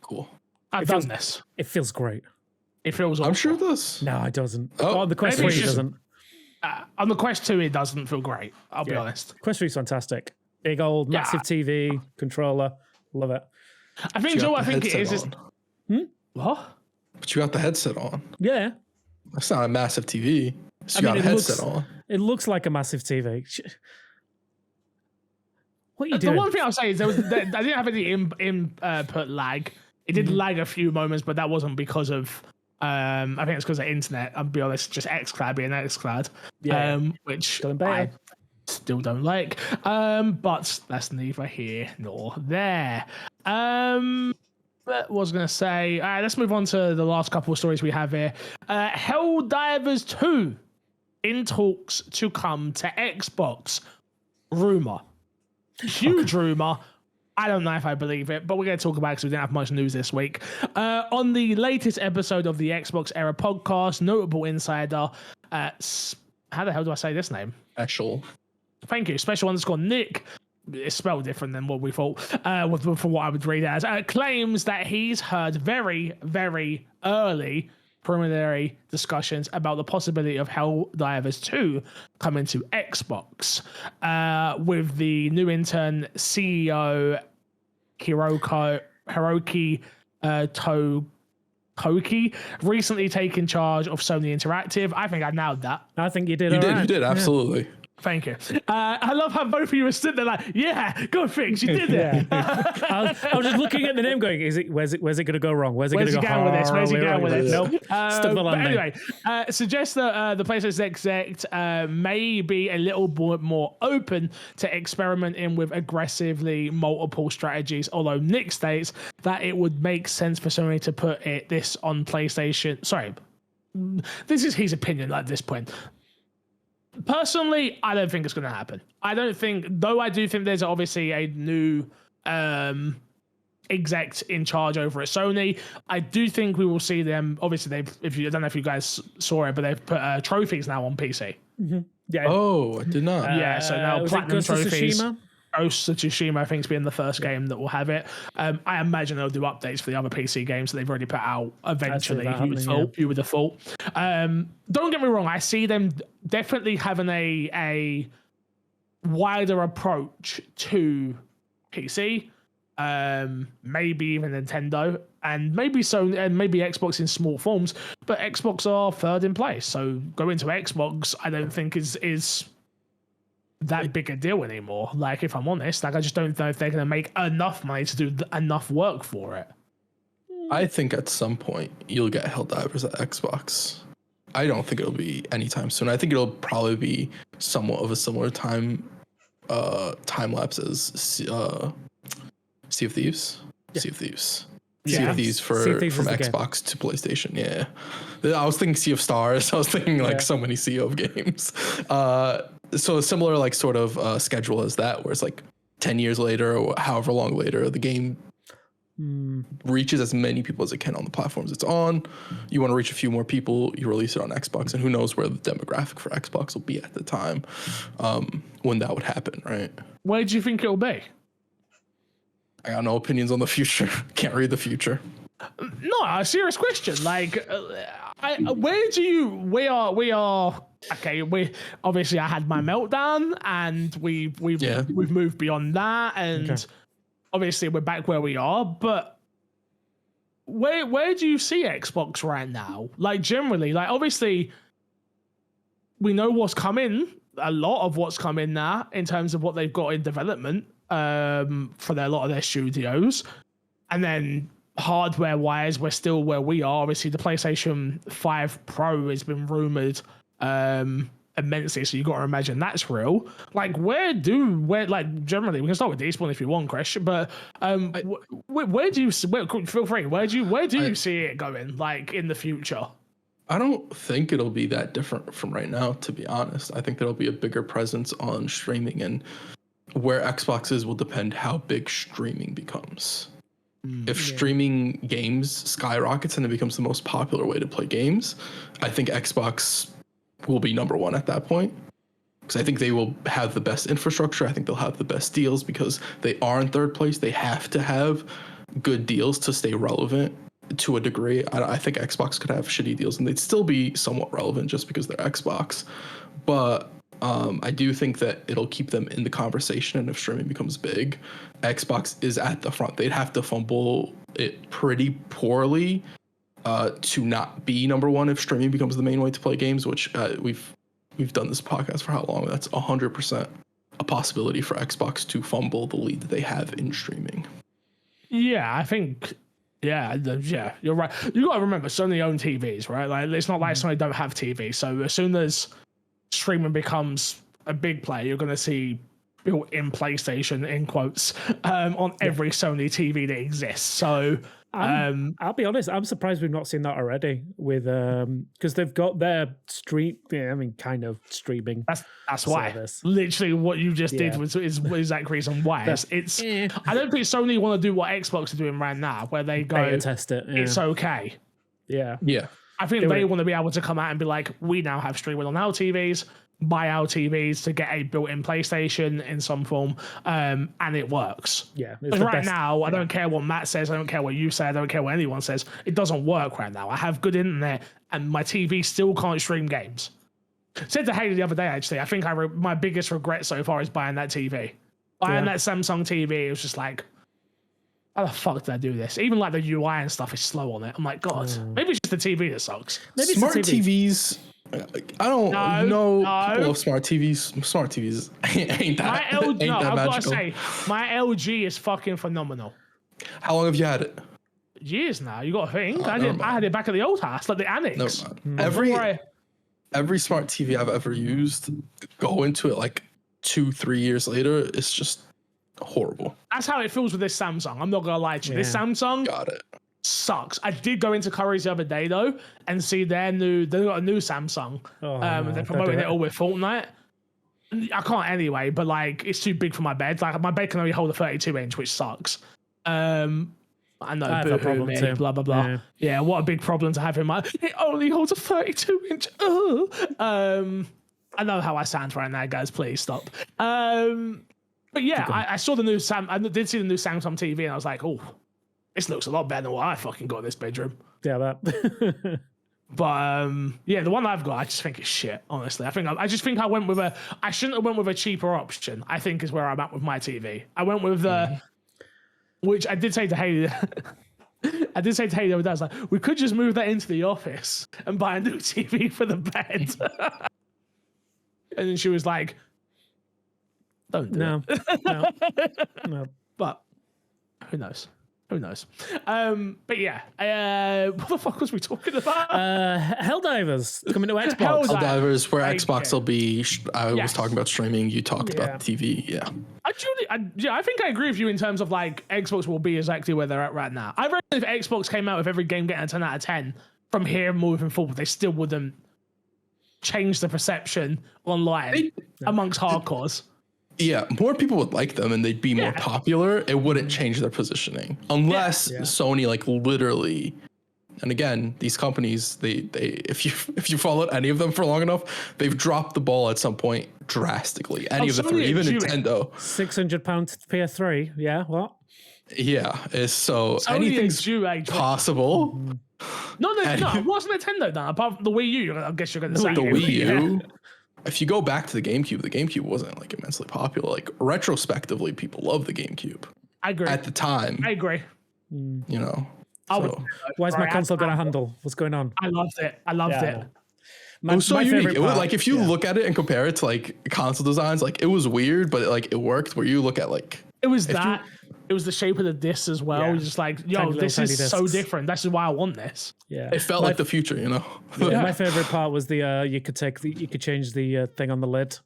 Cool. I've done this. It feels great. It feels I'm awful. sure this. No, it doesn't. Oh, On the Quest maybe 3 it it's just- doesn't. On the Quest 2, it doesn't feel great. I'll be honest. Quest 3 is fantastic. Big old massive TV controller. Love it. I think, Joe, I think it is. On. What? But you got the headset on. Yeah. That's not a massive TV. So I you mean, got a headset on. It looks like a massive TV. What are you The doing? one thing I'll say is I didn't have any input lag. It did lag a few moments, but that wasn't because of. I think it's because of internet. I'll be honest, just XCloud being XCloud, which Still in beta. I still don't like. But that's neither here nor there. What was I gonna say? Let's move on to the last couple of stories we have here. Helldivers 2 in talks to come to Xbox. Rumor. Huge rumor. I don't know if I believe it, but we're going to talk about it because we didn't have much news this week. On the latest episode of the Xbox Era podcast, notable insider, how the hell do I say this name? Special. Thank you. Special _ Nick. It's spelled different than what we thought, for what I would read it as, claims that he's heard very, very early preliminary discussions about the possibility of Helldivers 2 coming to Xbox, with the new intern CEO Hiroki Toki recently taking charge of Sony Interactive. I think I nailed that. I think you did. You all right. did, absolutely. Thank you. I love how both of you were sitting there like, yeah, good things, you did it. I was just looking at the name going, where's it going to go wrong? Where's it going to go going with this? Where's he going with this? Nope. Stuck the But landing. anyway, suggests that the PlayStation exec may be a little bit more open to experimenting with aggressively multiple strategies, although Nick states that it would make sense for Sony to put this on PlayStation. Sorry, this is his opinion at this point. Personally, I don't think it's going to happen. I don't think, though I do think there's obviously a new exec in charge over at Sony. I do think we will see them. Obviously, I don't know if you guys saw it, but they've put trophies now on PC. Mm-hmm. Yeah. Oh, I did not. Yeah, so now platinum Ghost of trophies. Tsushima? Ghost of Tsushima, I think, is being the first game that will have it. I imagine they'll do updates for the other PC games that they've already put out eventually. You would have thought. Don't get me wrong, I see them definitely having a wider approach to PC, maybe even Nintendo, and maybe maybe Xbox in small forms. But Xbox are third in place, so going to Xbox, I don't think is that big a deal anymore. Like, if I'm honest, I just don't know if they're going to make enough money to do enough work for it. I think at some point you'll get Helldivers at Xbox. I don't think it'll be anytime soon. I think it'll probably be somewhat of a similar time lapse as Sea of Thieves. Yeah. Sea of Thieves. Yeah. Sea of Thieves from Xbox to PlayStation. Yeah. I was thinking Sea of Stars. I was thinking so many Sea of games. So a similar sort of schedule as that, where it's 10 years later or however long later, the game reaches as many people as it can on the platforms it's on. You want to reach a few more people, you release it on Xbox, and who knows where the demographic for Xbox will be at the time when that would happen, right? Where do you think it'll be? I got no opinions on the future. Can't read the future. No, a serious question. Where do you? We are. Okay, we obviously I had my meltdown, and we've moved beyond that, and obviously we're back where we are. But where do you see Xbox right now? Generally, obviously we know what's coming. A lot of what's coming now in terms of what they've got in development for a lot of their studios, and then hardware wise, we're still where we are. Obviously, the PlayStation 5 Pro has been rumored immensely. So you got to imagine that's real. Like, generally we can start with Despawn if you want, Chris. But where do you feel free? Where do you see it going? Like in the future? I don't think it'll be that different from right now, to be honest. I think there'll be a bigger presence on streaming, and where Xbox is will depend how big streaming becomes. If streaming games skyrockets and it becomes the most popular way to play games, I think Xbox will be number one at that point. Because I think they will have the best infrastructure. I think they'll have the best deals because they are in third place. They have to have good deals to stay relevant to a degree. I think Xbox could have shitty deals and they'd still be somewhat relevant just because they're Xbox. But I do think that it'll keep them in the conversation. And if streaming becomes big, Xbox is at the front. They'd have to fumble it pretty poorly to not be number one if streaming becomes the main way to play games, which we've done this podcast for how long? That's 100% a possibility for Xbox to fumble the lead that they have in streaming. Yeah, I think... Yeah, you're right. You got to remember, Sony own TVs, right? Like, it's not like Sony don't have TV. So as soon as streaming becomes a big player, you're going to see built-in PlayStation, in quotes, on every Sony TV that exists. So I'll be honest, I'm surprised we've not seen that already with because they've got their kind of streaming. That's why. Literally what you just did is the exact reason why. It's I don't think Sony want to do what Xbox are doing right now, where they go beta test it. It's okay. Yeah. I think they want to be able to come out and be like, we now have streaming on our TVs, buy our TVs to get a built-in PlayStation in some form, and it works. Yeah. Right now, I don't care what Matt says, I don't care what you say, I don't care what anyone says. It doesn't work right now. I have good internet, and my TV still can't stream games. Said to Haley the other day, actually, I think my biggest regret so far is buying that TV. Buying that Samsung TV, it was just like, how the fuck did I do this? Even like the UI and stuff is slow on it. I'm like, God, maybe it's just the TV that sucks. Maybe smart TVs. I don't know. People love smart TVs. Smart TVs ain't that. I've magical. got to say, my LG is fucking phenomenal. How long have you had it? Years now. You got to think. I had it back at the old house, like the annex. Every smart TV I've ever used, go into it like 2-3 years later, it's just horrible. That's how it feels with this Samsung. I'm not gonna lie to you. This Samsung sucks. I did go into Curry's the other day though and see they got a new Samsung. They're promoting it all with Fortnite. I can't anyway, but like it's too big for my bed. Like my bed can only hold a 32-inch, which sucks. I know, I have a problem too. Blah blah blah. Yeah, what a big problem to have in my. It only holds a 32-inch. I know how I sound right now, guys. Please stop. But yeah, I saw the new I did see the new Samsung TV, and I was like, oh, this looks a lot better than what I fucking got in this bedroom. Yeah, that. But yeah, the one I've got, I just think it's shit. Honestly, I just think I went with I shouldn't have went with a cheaper option. I think is where I'm at with my TV. I went with which I did say to Haley. I did say to Haley the other day, I was like, we could just move that into the office and buy a new TV for the bed. And then she was like, don't do it. No. But who knows? But yeah, what the fuck was we talking about? Helldivers coming to Xbox. Helldivers, where Xbox will be. I was talking about streaming. You talked about TV. Yeah. I think I agree with you in terms of like Xbox will be exactly where they're at right now. I reckon if Xbox came out with every game getting a 10 out of 10 from here moving forward, they still wouldn't change the perception online amongst hardcores. Yeah, more people would like them and they'd be more popular. It wouldn't change their positioning unless Sony like literally. And again, these companies, they if you followed any of them for long enough, they've dropped the ball at some point drastically. Any of the three, even Nintendo. £600 PS3. Yeah, what? Yeah, so anything's possible. No, what's Nintendo done apart from the Wii U? I guess you're going to say the Wii U. If you go back to the GameCube wasn't like immensely popular. Like retrospectively, people love the GameCube. I agree. At the time, I agree. You know, why's my console got a handle? What's going on? I loved it. It was so unique. It was like if you look at it and compare it to like console designs, like it was weird, but it worked. Where you look at like it was that. It was the shape of the disc as well. Yeah. You're just like, yo, Tiny this little is tiny so discs. different. That's why I want this. Yeah, It felt like the future, you know. yeah, my favorite part was the you could change the thing on the lid.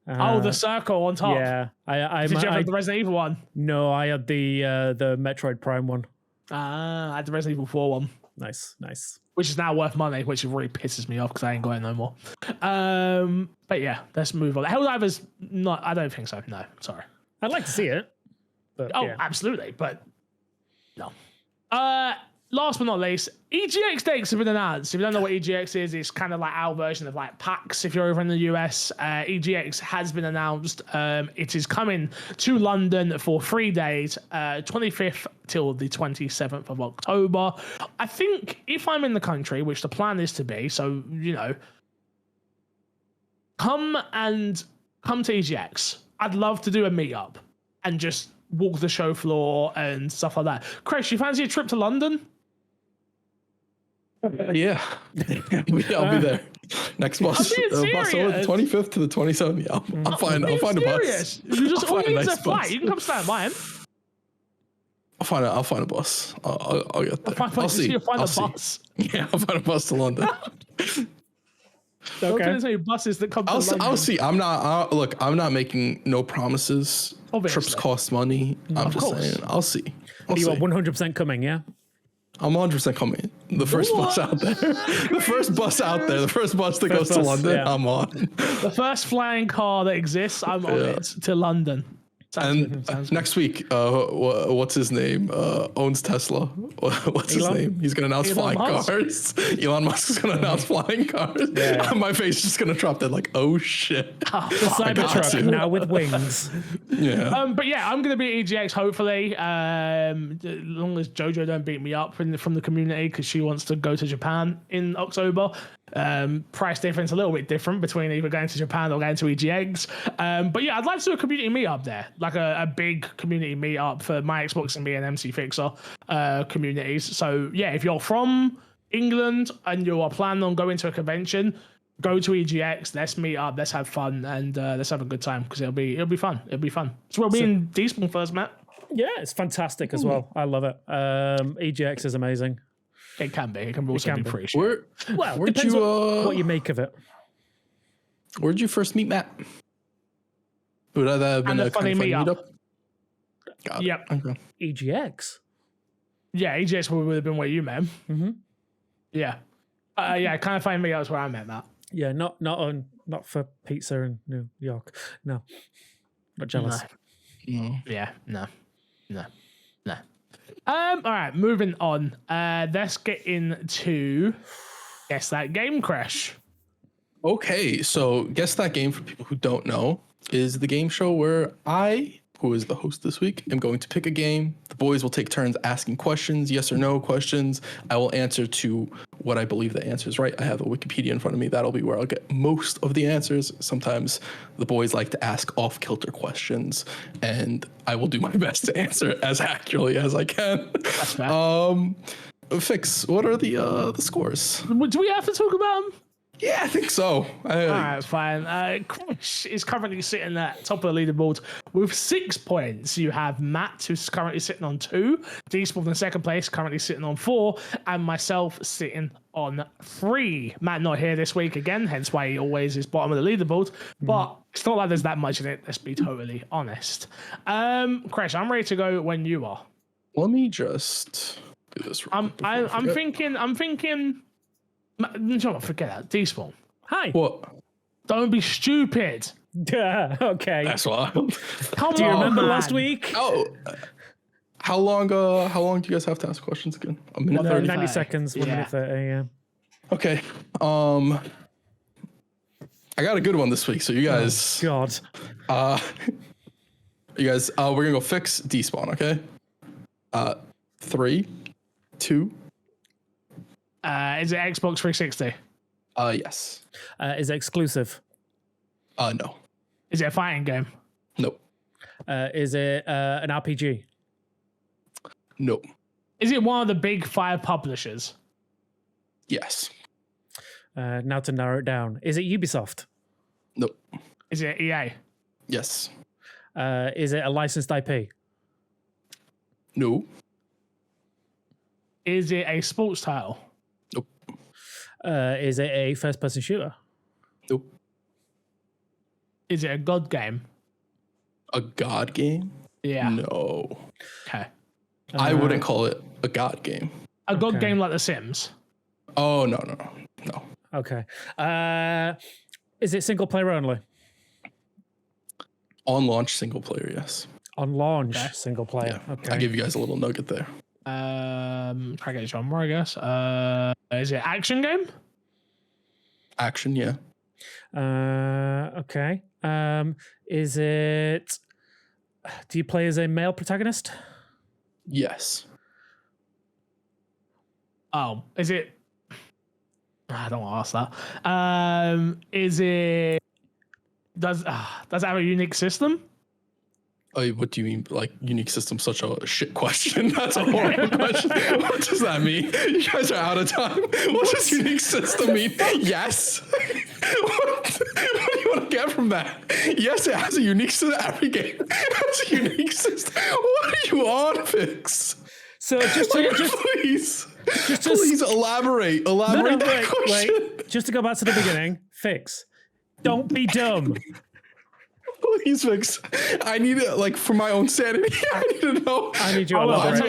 Oh, the circle on top. Yeah, Did you have the Resident Evil one? No, I had the Metroid Prime one. I had the Resident Evil 4 one. Nice. Which is now worth money, which really pisses me off because I ain't got it no more. But yeah, let's move on. Helldivers, not. I don't think so. No, sorry. I'd like to see it. But, Oh, yeah. absolutely, but no. Last but not least, EGX dates have been announced. If you don't know what EGX is, it's kind of like our version of like PAX if you're over in the US. EGX has been announced. It is coming to London for 3 days, 25th till the 27th of October. I think if I'm in the country, which the plan is to be, so, you know, come to EGX. I'd love to do a meetup and just walk the show floor and stuff like that. Chris, you fancy a trip to London? Yeah, I'll be there. Next bus, bus over the 25th to the 27th. Yeah, I'll find a bus. You just all I'll find need a to nice fly. bus. You can come stand by him. I'll find a bus. I'll get there. I'll see. Find I'll a see. bus. Yeah, I'll find a bus to London. Okay. There's any buses that come to London. I'll see. I'm not making no promises. Obviously. Trips cost money. I'm just saying. I'll see. You are 100% coming, yeah? I'm 100% coming. The first bus out there. The first bus out there. The first bus that goes to London, yeah. I'm on. The first flying car that exists, I'm on it to London. And next week, what's his name? Owns Tesla. What's his name? He's gonna announce flying cars. Elon Musk is gonna announce flying cars. Yeah. My face is just gonna drop dead like, oh shit. The Cybertruck now with wings. Yeah. But yeah, I'm gonna be at EGX hopefully. As long as Jojo don't beat me up from the community because she wants to go to Japan in October. Price difference a little bit different between either going to Japan or going to EGX. But yeah, I'd like to do a community meetup there, like a big community meetup for my Xbox and me and MC Fixer communities. So yeah, if you're from England and you are planning on going to a convention, go to EGX. Let's meet up. Let's have fun and let's have a good time because it'll be fun. It'll be fun. So we'll be in Despawn first, Matt. Yeah, it's fantastic as well. I love it. EGX is amazing. It can be. It can also be pretty shit. Well, it depends on what you make of it. Where'd you first meet Matt? Would that have been a funny kind of meetup? Got it. Yep. Okay. EGX. Yeah, EGX would have been where you met him. Mm-hmm. Yeah. Yeah, kind of funny meetups where I met Matt. Yeah, not for pizza in New York. No, not jealous. No. Yeah, no. All right, moving on. Let's get into Guess That Game Crash. Okay, so Guess That Game, for people who don't know, is the game show where I, who is the host this week, am going to pick a game. The boys will take turns asking questions, yes or no questions. I will answer to what I believe the answer is right. I have a Wikipedia in front of me. That'll be where I'll get most of the answers. Sometimes the boys like to ask off-kilter questions, and I will do my best to answer as accurately as I can. That's fair. Fix, what are the scores? Do we have to talk about them? Yeah, I think so. All right, fine. Crash is currently sitting at top of the leaderboard with 6 points. You have Matt, who's currently sitting on 2, Despawn in second place, currently sitting on 4, and myself sitting on 3. Matt not here this week again, hence why he always is bottom of the leaderboard. But it's not like there's that much in it. Let's be totally honest. Crash, I'm ready to go when you are. Let me just do this. I'm thinking. Don't forget that. Despawn. Hi. What? Don't be stupid. Okay. That's why. Come Do you on, remember man. last week? Oh, how long do you guys have to ask questions again? A minute 30? 90 seconds, 1 minute 30, yeah. Okay. I got a good one this week, so you guys. God. You guys, we're gonna go fix despawn. Okay. 3, 2. Is it Xbox 360? Yes. Is it exclusive? No. Is it a fighting game? Nope. Is it an RPG? Nope. Is it one of the big 5 publishers? Yes. Now to narrow it down. Is it Ubisoft? Nope. Is it EA? Yes. Is it a licensed IP? No. Is it a sports title? Nope. Is it a first-person shooter? Nope. Is it a god game? A god game? Yeah. No. Okay. I wouldn't call it a god game. A god game like The Sims? Oh, no. Okay. Is it single player only? On launch, single player, yes. On launch, single player. Yeah. Okay. I give you guys a little nugget there. Try to get genre, I guess. Is it action game? Action, yeah. Okay. Is it? Do you play as a male protagonist? Yes. Oh, is it? I don't want to ask that. Is it? Does it have a unique system? Oh, what do you mean, like, unique system? Such a shit question. That's a horrible question. What does that mean? You guys are out of time. What does unique system mean? Yes. What do you want to get from that? Yes, it has a unique system. Every game has a unique system. What are you on, Fix? So just please elaborate. Elaborate that question. Wait. Just to go back to the beginning, Fix. Don't be dumb. Please, Fix. I need it, like, for my own sanity. I need to know. I need you. I'll tell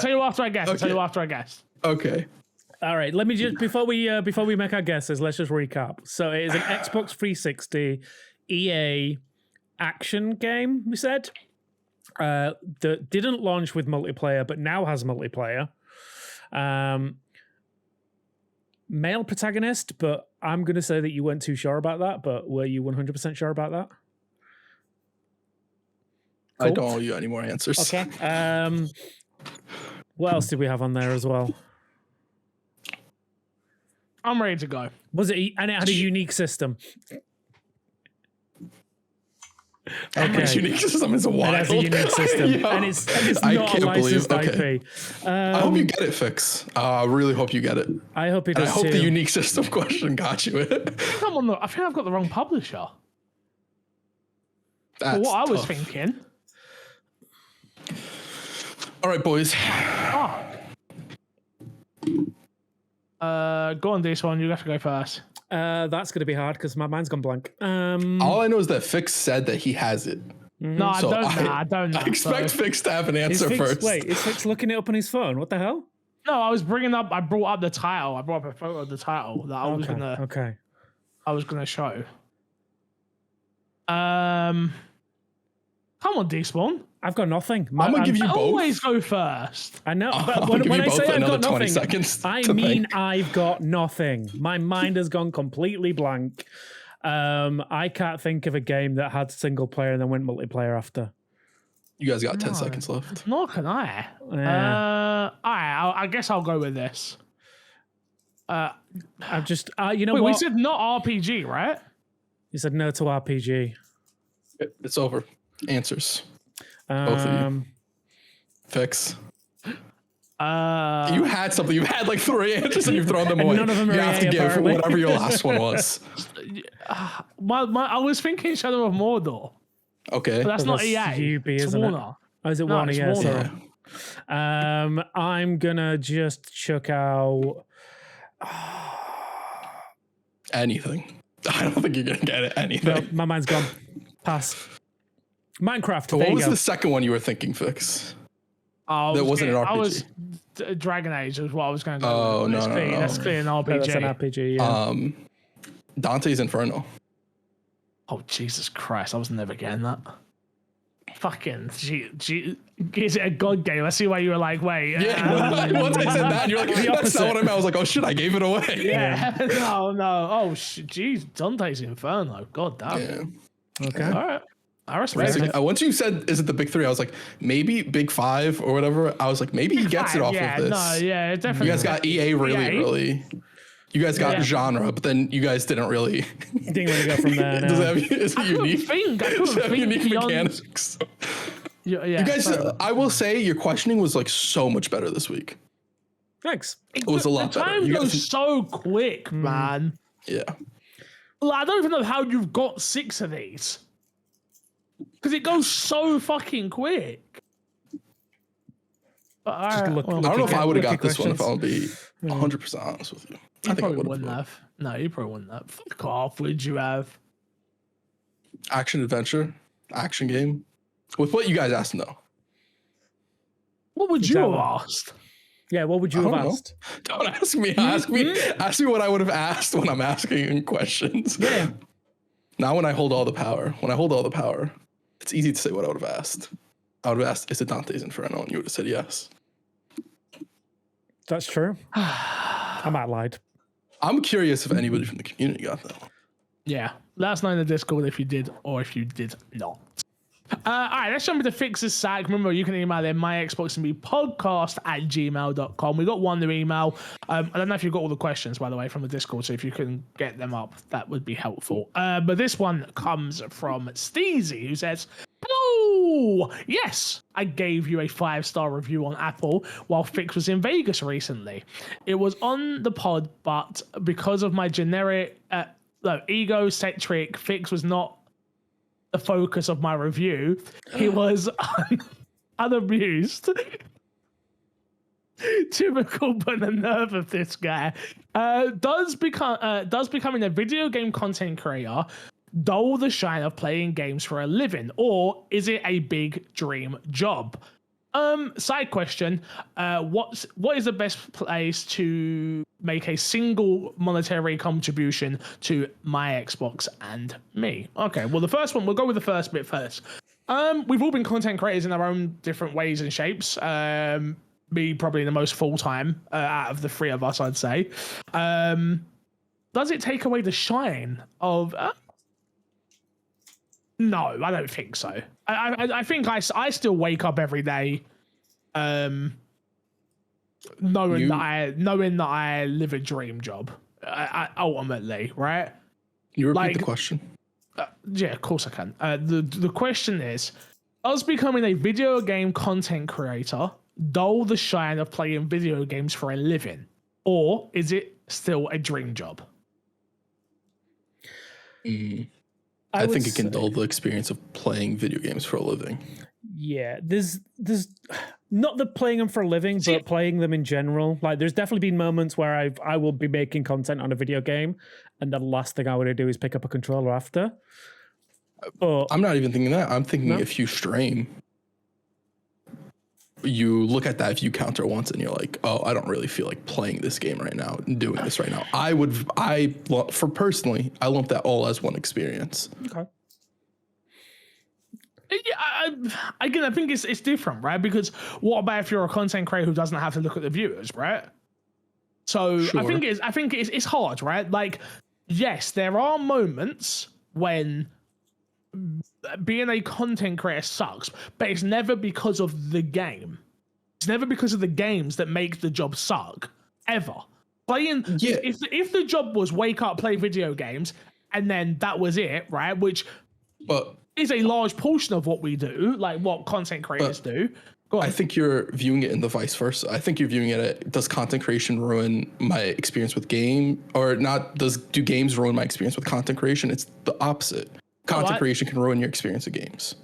you after I guess. Okay. I'll tell you after I guess. Okay. All right. Let me just before we make our guesses, let's just recap. So it is an Xbox 360 EA action game. We said that didn't launch with multiplayer, but now has multiplayer. Male protagonist, but I'm going to say that you weren't too sure about that. But were you 100% sure about that? Cool. I don't owe you any more answers. Okay. What else did we have on there as well? I'm ready to go. Was it? And it had a unique system. Okay. Unique system is wild. It has a unique system, and it's not a licensed IP. I hope you get it, Fix. I really hope you get it. I hope it does. I hope the unique system question got you it. Come on, I think I've got the wrong publisher. That's what I was tough. thinking. All right, boys. Go on, this one. You have to go first. That's going to be hard because my mind's gone blank. All I know is that Fix said that he has it. No, I don't know. I expect Fix to have an answer first. Wait, is Fix looking it up on his phone? What the hell? No, I brought up the title. I brought up a photo of the title that I was gonna show. Come on, Despawn. I've got nothing. I'm gonna give you both. Always go first. I know, but when I say I've got nothing, seconds I mean I've got nothing. My mind has gone completely blank. I can't think of a game that had single player and then went multiplayer after. You guys got 10 seconds left. Nor can I. Yeah. All right, I guess I'll go with this. I've just, you know Wait, what? we said not RPG, right? You said no to RPG. It's over. Answers. Both of you. Fix. You had something. You had like 3 answers and you've thrown them away. None of them are you have to give whatever your last one was. I was thinking Shadow of Mordor. Okay. But that's not EA. UB, it's isn't Warner. Oh, is it Warner? It's Yeah, Warner. sorry. I'm gonna just chuck out anything. I don't think you're gonna get it. Anything. No, my mind's gone. Pass. Minecraft. So what was the second one you were thinking, Fix? That wasn't an RPG. Dragon Age is what I was going to go Oh, with. no. That's clear an RPG. No, that's an RPG, yeah. Dante's Inferno. Oh, Jesus Christ. I was never getting that. Fucking, is it a god game? I see why you were like, wait. Yeah, once I said that, you're like, that's not what I meant. I was like, oh shit, I gave it away. Yeah. No. Oh, jeez. Dante's Inferno. God damn. Yeah. Okay. All right. I respect it. Once you said, is it the big 3? I was like, maybe big 5 or whatever. I was like, maybe he gets it off of this. No, yeah, definitely. You guys got EA really early. You guys got genre, but then you guys didn't really. Didn't really go from there. No. Is it unique? I couldn't think unique beyond... mechanics. Yeah, you guys, I will say your questioning was like so much better this week. Thanks. It was a lot the better. time goes so quick, man. Yeah. Like, I don't even know how you've got 6 of these. Because it goes so fucking quick. All right, look- well, I don't know if I would have got Lucky this one if I questions. would be 100% honest with you. you I think I probably would wouldn't have. No, you probably wouldn't have. Fuck off, would you have? Action adventure, action game. With what you guys asked, no. What would you have Exactly. asked? Yeah, what would you I have don't know. asked? Don't ask me. Ask me what I would have asked when I'm asking questions. Yeah. Now when I hold all the power, it's easy to say what I would have asked. I would have asked, is it Dante's Inferno? And you would have said yes. That's true. I might have lied. I'm curious if anybody from the community got that one. Yeah, let us know in the Discord if you did or if you did not. All right, let's jump into Fix's sack. Remember, you can email them myxboxandbpodcast@gmail.com. We got one new email. I don't know if you've got all the questions, by the way, from the Discord, so if you can get them up, that would be helpful. But this one comes from Steezy, who says, hello! Yes, I gave you a 5-star review on Apple while Fix was in Vegas recently. It was on the pod, but because of my generic, egocentric, Fix was not the focus of my review. He was unabused. Typical, but the nerve of this guy. Does becoming a video game content creator dull the shine of playing games for a living, or is it a big dream job? Side question, what is the best place to make a single monetary contribution to my Xbox and me? Okay, well, the first one, we'll go with the first bit first. We've all been content creators in our own different ways and shapes. Me probably the most full-time out of the three of us, I'd say. Does it take away the shine of... No, I don't think so. I think I still wake up every day, knowing that I live a dream job. Ultimately, right? You repeat the question. Yeah, of course I can. The question is, does becoming a video game content creator dull the shine of playing video games for a living, or is it still a dream job? I think it can dull the experience of playing video games for a living. Yeah, there's not the playing them for a living, but playing them in general. Like, there's definitely been moments where I will be making content on a video game, and the last thing I want to do is pick up a controller after. I'm not even thinking that. I'm thinking if you stream, you look at that view counter once, and you're like, oh, I don't really feel like playing this game right now and doing this right now. I lump that all as one experience. Okay. Yeah, I think it's different, right? Because what about if you're a content creator who doesn't have to look at the viewers, right? So Sure. I think it's hard, right? Like, yes, there are moments when being a content creator sucks, but it's never because of the game. It's never because of the games that make the job suck, ever. If the job was wake up, play video games, and then that was it, right? Which is a large portion of what we do, like what content creators do. Go on. I think you're viewing it in the vice versa. I think you're viewing it does content creation ruin my experience with game, or not? Do games ruin my experience with content creation? It's the opposite. Content creation can ruin your experience of games.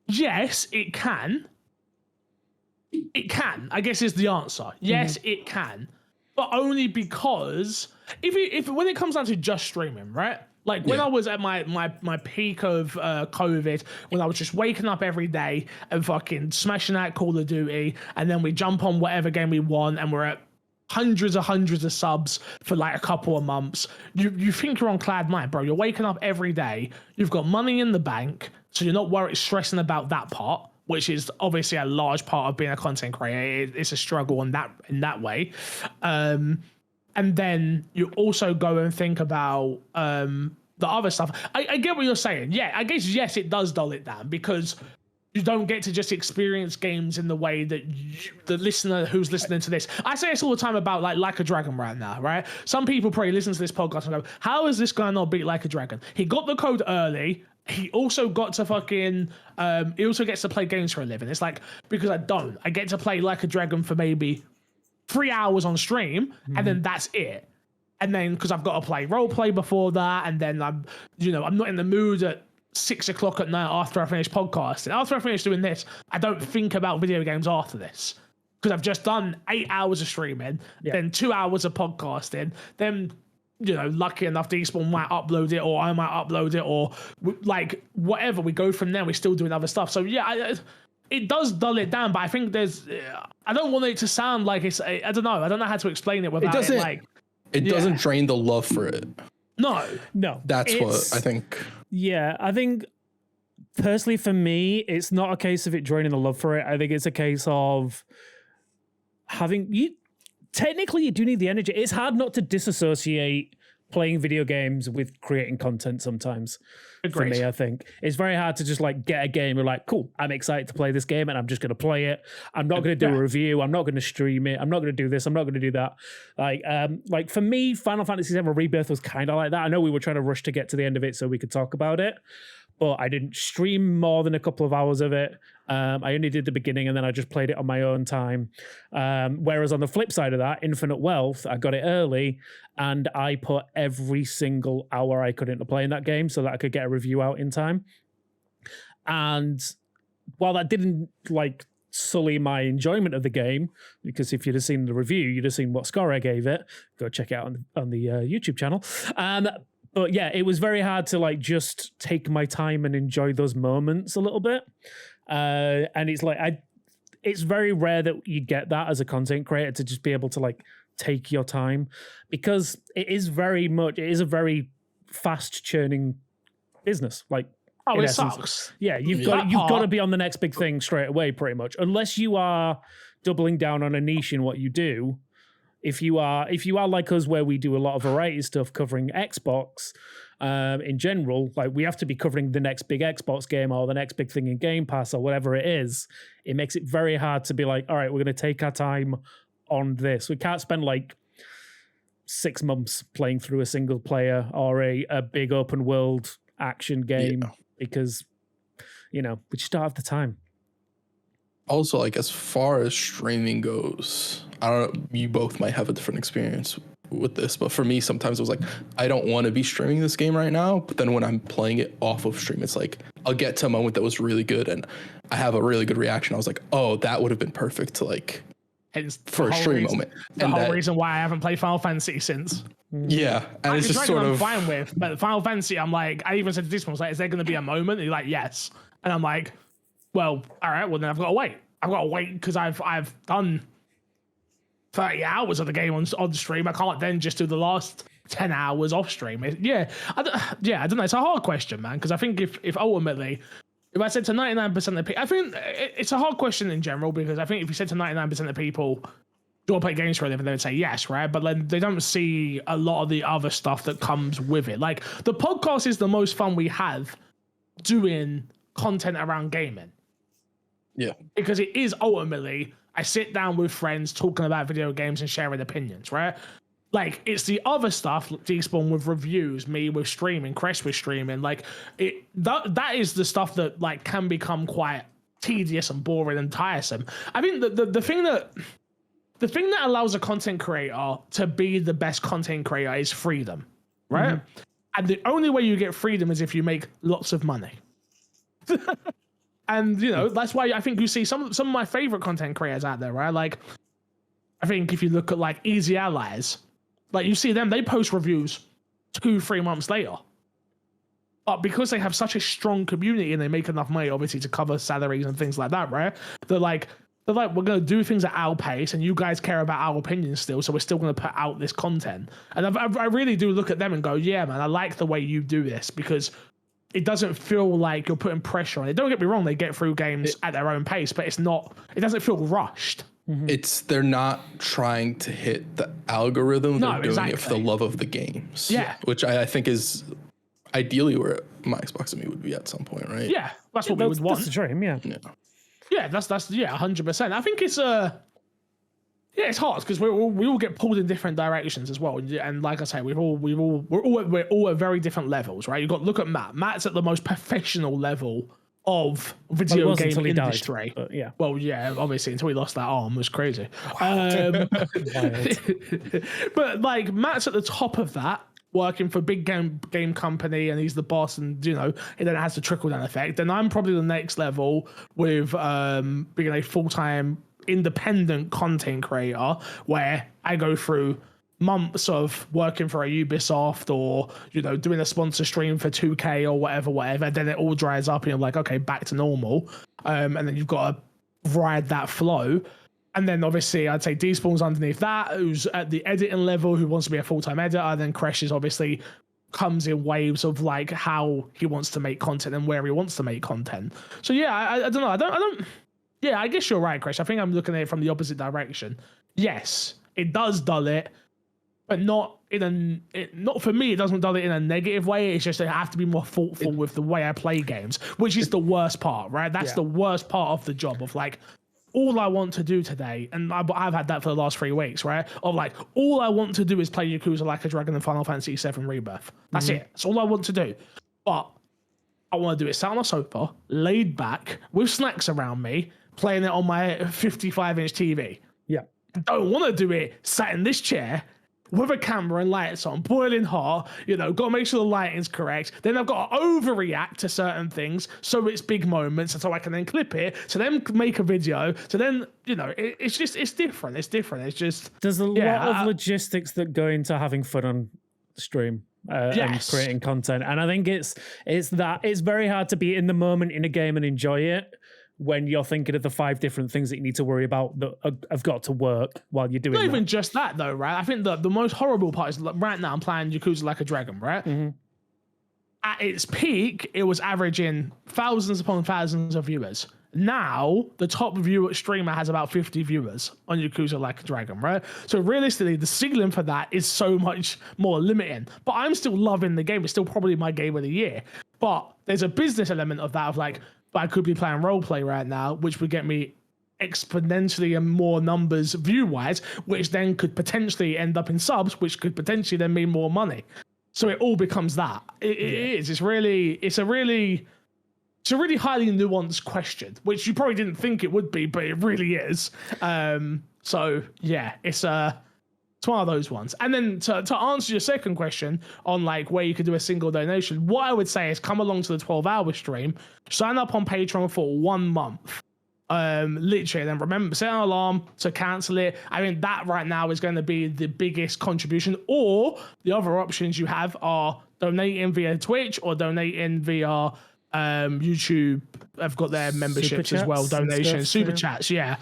Yes, it can. It can, I guess, is the answer. Yes, it can, but only because if when it comes down to just streaming, right? Like when I was at my peak of COVID, when I was just waking up every day and fucking smashing out Call of Duty, and then we jump on whatever game we want, and we're at hundreds of subs for like a couple of months. You think you're on cloud nine, bro. You're waking up every day. You've got money in the bank, so you're not stressing about that part, which is obviously a large part of being a content creator. It's a struggle in that way. And then you also go and think about the other stuff. I get what you're saying. Yeah, I guess, yes, it does dull it down because you don't get to just experience games in the way that the listener who's listening to this. I say this all the time about like a Dragon right now, right? Some people probably listen to this podcast and go, how is this guy not beat Like a Dragon? He got the code early. He also got to he also gets to play games for a living. It's like, because I don't. I get to play Like a Dragon for maybe 3 hours on stream, and then that's it. And then, because I've got to play roleplay before that, and then I'm not in the mood at 6 o'clock at night after I finish podcasting. After I finish doing this, I don't think about video games after this. because I've just done 8 hours of streaming, then 2 hours of podcasting, then lucky enough Despawn might upload it, or I might upload it, or like whatever. We go from there. We're still doing other stuff. So yeah, it does dull it down. But I think I don't want it to sound like it's. I don't know. I don't know how to explain it without it like. It doesn't drain the love for it. No. That's what I think. Yeah, I think personally for me, it's not a case of it draining the love for it. I think it's a case of technically you do need the energy. It's hard not to disassociate playing video games with creating content sometimes. Agreed. For me, I think it's very hard to just like get a game. You're like, cool, I'm excited to play this game and I'm just going to play it. I'm not going to do a review. I'm not going to stream it. I'm not going to do this. I'm not going to do that. Like for me, Final Fantasy VII Rebirth was kind of like that. I know we were trying to rush to get to the end of it so we could talk about it, but I didn't stream more than a couple of hours of it. I only did the beginning and then I just played it on my own time. Whereas on the flip side of that, Infinite Wealth, I got it early and I put every single hour I could into playing that game so that I could get a review out in time. And while that didn't like sully my enjoyment of the game, because if you'd have seen the review, you'd have seen what score I gave it. Go check it out on the YouTube channel. But yeah, it was very hard to like just take my time and enjoy those moments a little bit. And it's like it's very rare that you get that as a content creator, to just be able to like take your time, because it is a very fast churning business. Like, it sucks. Yeah, you've got to be on the next big thing straight away, pretty much, unless you are doubling down on a niche in what you do. If you are like us, where we do a lot of variety stuff covering Xbox, in general, like we have to be covering the next big Xbox game or the next big thing in Game Pass or whatever it is. It makes it very hard to be like, all right, we're going to take our time on this. We can't spend like 6 months playing through a single player or a big open world action game because, we just don't have the time. Also, like as far as streaming goes, I don't know, you both might have a different experience with this, but for me, sometimes it was like, I don't want to be streaming this game right now. But then when I'm playing it off of stream, it's like, I'll get to a moment that was really good and I have a really good reaction. I was like, oh, that would have been perfect to like, for a stream moment. The whole reason why I haven't played Final Fantasy since. Yeah. And it's just sort of. I'm fine with, but Final Fantasy, I'm like, I even said to this one, I was like, is there going to be a moment? And you're like, yes. And I'm like, well, all right, well then I've got to wait. I've got to wait because I've done 30 hours of the game on stream. I can't then just do the last 10 hours off stream. I don't know. It's a hard question, man, because I think if ultimately, if I said to 99% of people, I think it's a hard question in general, because I think if you said to 99% of people, do you want to play games for a living, they would say yes, right? But then they don't see a lot of the other stuff that comes with it. Like the podcast is the most fun we have doing content around gaming. Yeah. Because it is ultimately, I sit down with friends talking about video games and sharing opinions, right? Like, it's the other stuff, Despawn with reviews, me with streaming, Crest with streaming, like, that is the stuff that, like, can become quite tedious and boring and tiresome. I think the thing that allows a content creator to be the best content creator is freedom, right? Mm-hmm. And the only way you get freedom is if you make lots of money. And, that's why I think you see some of my favorite content creators out there, right? Like, I think if you look at, like, Easy Allies, like, you see them, they post reviews 2-3 months later. But because they have such a strong community and they make enough money, obviously, to cover salaries and things like that, right? They're like, we're going to do things at our pace, and you guys care about our opinions still, so we're still going to put out this content. And I really do look at them and go, yeah, man, I like the way you do this, because it doesn't feel like you're putting pressure on it. Don't get me wrong, they get through games at their own pace, but it doesn't feel rushed. Mm-hmm. They're not trying to hit the algorithm. They're doing it for the love of the games. Yeah. Which I think is ideally where my Xbox and me would be at some point, right? Yeah. That's what we would want. That's the dream, yeah. Yeah, that's 100%. I think it's it's hard because we all get pulled in different directions as well, and like I say, we're all at very different levels, right? You've got to look at Matt. Matt's at the most professional level of video game industry. Died, yeah. Well, yeah, obviously until he lost that arm was crazy. But like Matt's at the top of that, working for a big game company, and he's the boss, and and then it has the trickle down effect. Then I'm probably the next level with being a full-time independent content creator where I go through months of working for a Ubisoft or, you know, doing a sponsor stream for 2K or whatever, then it all dries up and you're like, okay, back to normal. And then you've got to ride that flow. And then obviously I'd say Despawn's underneath that, who's at the editing level, who wants to be a full-time editor. Then Kresh is obviously comes in waves of like how he wants to make content and where he wants to make content. So yeah, I don't know. I don't. Yeah, I guess you're right, Kresh. I think I'm looking at it from the opposite direction. Yes, it does dull it, but not for me. It doesn't dull it in a negative way. It's just I have to be more thoughtful with the way I play games, which is the worst part, right? That's the worst part of the job of like, all I want to do today, and I've had that for the last 3 weeks, right? Of like, all I want to do is play Yakuza Like a Dragon and Final Fantasy VII Rebirth. That's it. That's all I want to do. But I want to do it sat on a sofa, laid back, with snacks around me, playing it on my 55-inch TV. Yeah. I don't want to do it sat in this chair with a camera and lights on, boiling hot, you know, got to make sure the lighting's correct. Then I've got to overreact to certain things so it's big moments and so I can then clip it, so then make a video. So then, you know, it's different. It's different. It's just... There's a lot of logistics that go into having fun on stream and creating content. And I think it's very hard to be in the moment in a game and enjoy it when you're thinking of the 5 different things that you need to worry about that have got to work while you're doing Not even just that, though, right? I think the most horrible part is, right now I'm playing Yakuza Like a Dragon, right? Mm-hmm. At its peak, it was averaging thousands upon thousands of viewers. Now, the top viewer streamer has about 50 viewers on Yakuza Like a Dragon, right? So realistically, the ceiling for that is so much more limiting. But I'm still loving the game. It's still probably my game of the year. But there's a business element of that of like, but I could be playing roleplay right now, which would get me exponentially and more numbers view-wise, which then could potentially end up in subs, which could potentially then mean more money. So it all becomes that. It is. It's a really highly nuanced question, which you probably didn't think it would be, but it really is. So yeah, it's one of those ones. And then to answer your second question on like where you could do a single donation, what I would say is come along to the 12-hour stream, sign up on Patreon for 1 month. Literally, then remember, set an alarm to cancel it. I mean, that right now is going to be the biggest contribution. Or the other options you have are donating via Twitch or donating via YouTube. Have got their memberships as well, donations, super chats, yeah.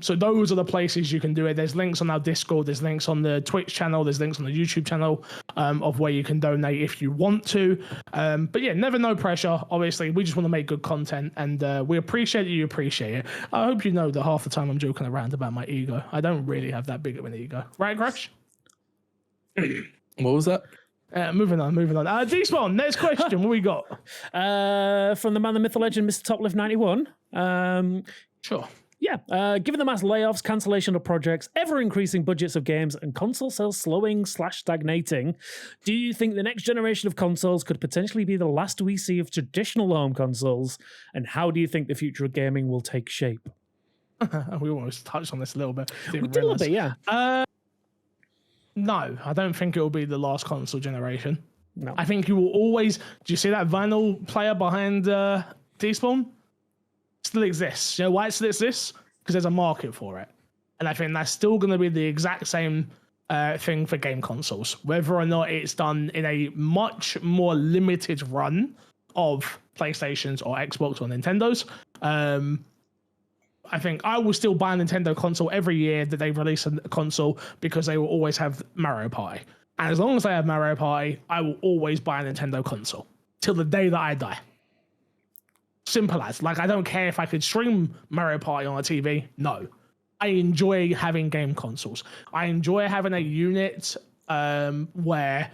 So those are the places you can do it. There's links on our Discord, there's links on the Twitch channel, there's links on the YouTube channel of where you can donate if you want to. But yeah, never no pressure. Obviously, we just want to make good content, and we appreciate you appreciate it. I hope you know that half the time I'm joking around about my ego. I don't really have that big of an ego, right, Gresh? What was that? Moving on. Despawn, next question. What we got? From the man, the myth, the legend, Mr. Toplift 91. Sure. Yeah. Given the mass layoffs, cancellation of projects, ever-increasing budgets of games, and console sales slowing/stagnating, do you think the next generation of consoles could potentially be the last we see of traditional home consoles? And how do you think the future of gaming will take shape? We almost touched on this a little bit. We did a little bit, yeah. No, I don't think it will be the last console generation. No. I think you will always... Do you see that vinyl player behind Despawn? Still exists. You know why it still exists? Because there's a market for it. And I think that's still going to be the exact same thing for game consoles. Whether or not it's done in a much more limited run of PlayStations or Xbox or Nintendos. I think I will still buy a Nintendo console every year that they release a console because they will always have Mario Party. And as long as they have Mario Party, I will always buy a Nintendo console till the day that I die. Simple as. Like, I don't care if I could stream Mario Party on a TV. No. I enjoy having game consoles. I enjoy having a unit where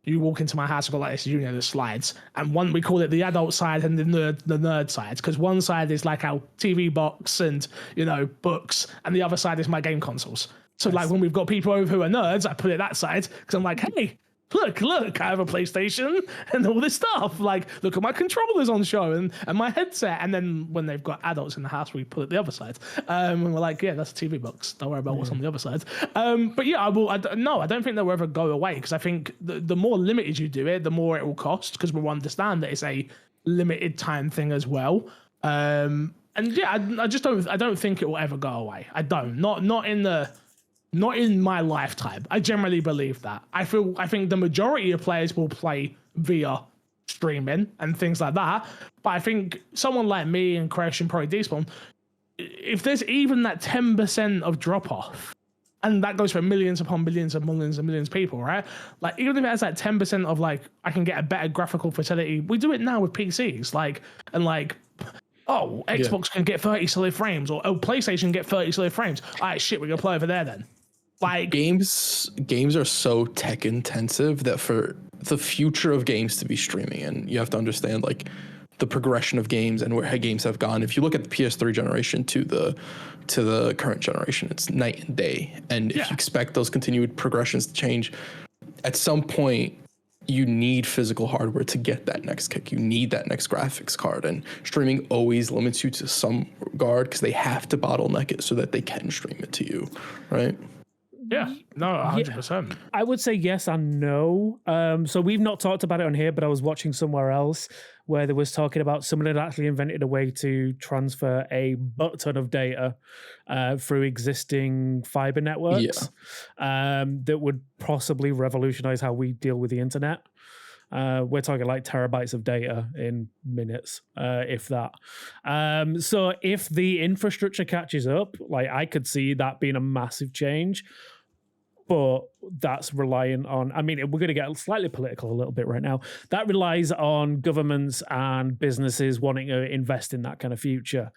you walk into my house, I've got like this unit that slides. And one, we call it the adult side and the nerd side. Because one side is like our TV box and, you know, books. And the other side is my game consoles. So like when we've got people over who are nerds, I put it that side. Because I'm like, hey, look, I have a PlayStation and all this stuff. Like, look at my controllers on show and my headset. And then when they've got adults in the house, we put it the other side. And we're like, yeah, that's a TV box. Don't worry about what's on the other side. But yeah, I don't think they'll ever go away because I think the more limited you do it, the more it will cost because we'll understand that it's a limited time thing as well. And And yeah, I just don't. I don't think it will ever go away. I don't. Not in my lifetime. I generally believe that. I think the majority of players will play via streaming and things like that. But I think someone like me and Crash and probably Despawn, if there's even that 10% of drop off, and that goes for millions upon millions and millions and millions of people, right? Like, even if it has that 10% of like, I can get a better graphical fidelity, we do it now with PCs. Xbox can get 30 solid frames, or PlayStation can get 30 solid frames. All right, shit, we're gonna play over there then. Like, games are so tech intensive that for the future of games to be streaming, and you have to understand like the progression of games and where games have gone. If you look at the PS3 generation to the current generation, it's night and day. And if you expect those continued progressions to change, at some point you need physical hardware to get that next kick. You need that next graphics card, and streaming always limits you to some regard because they have to bottleneck it so that they can stream it to you, right? Yeah, no, 100%. Yeah, I would say yes and no. So we've not talked about it on here, but I was watching somewhere else where there was talking about someone had actually invented a way to transfer a butt ton of data through existing fiber networks that would possibly revolutionize how we deal with the internet. We're talking like terabytes of data in minutes, if that. So if the infrastructure catches up, like I could see that being a massive change. But that's reliant on, I mean, we're going to get slightly political a little bit right now. That relies on governments and businesses wanting to invest in that kind of future.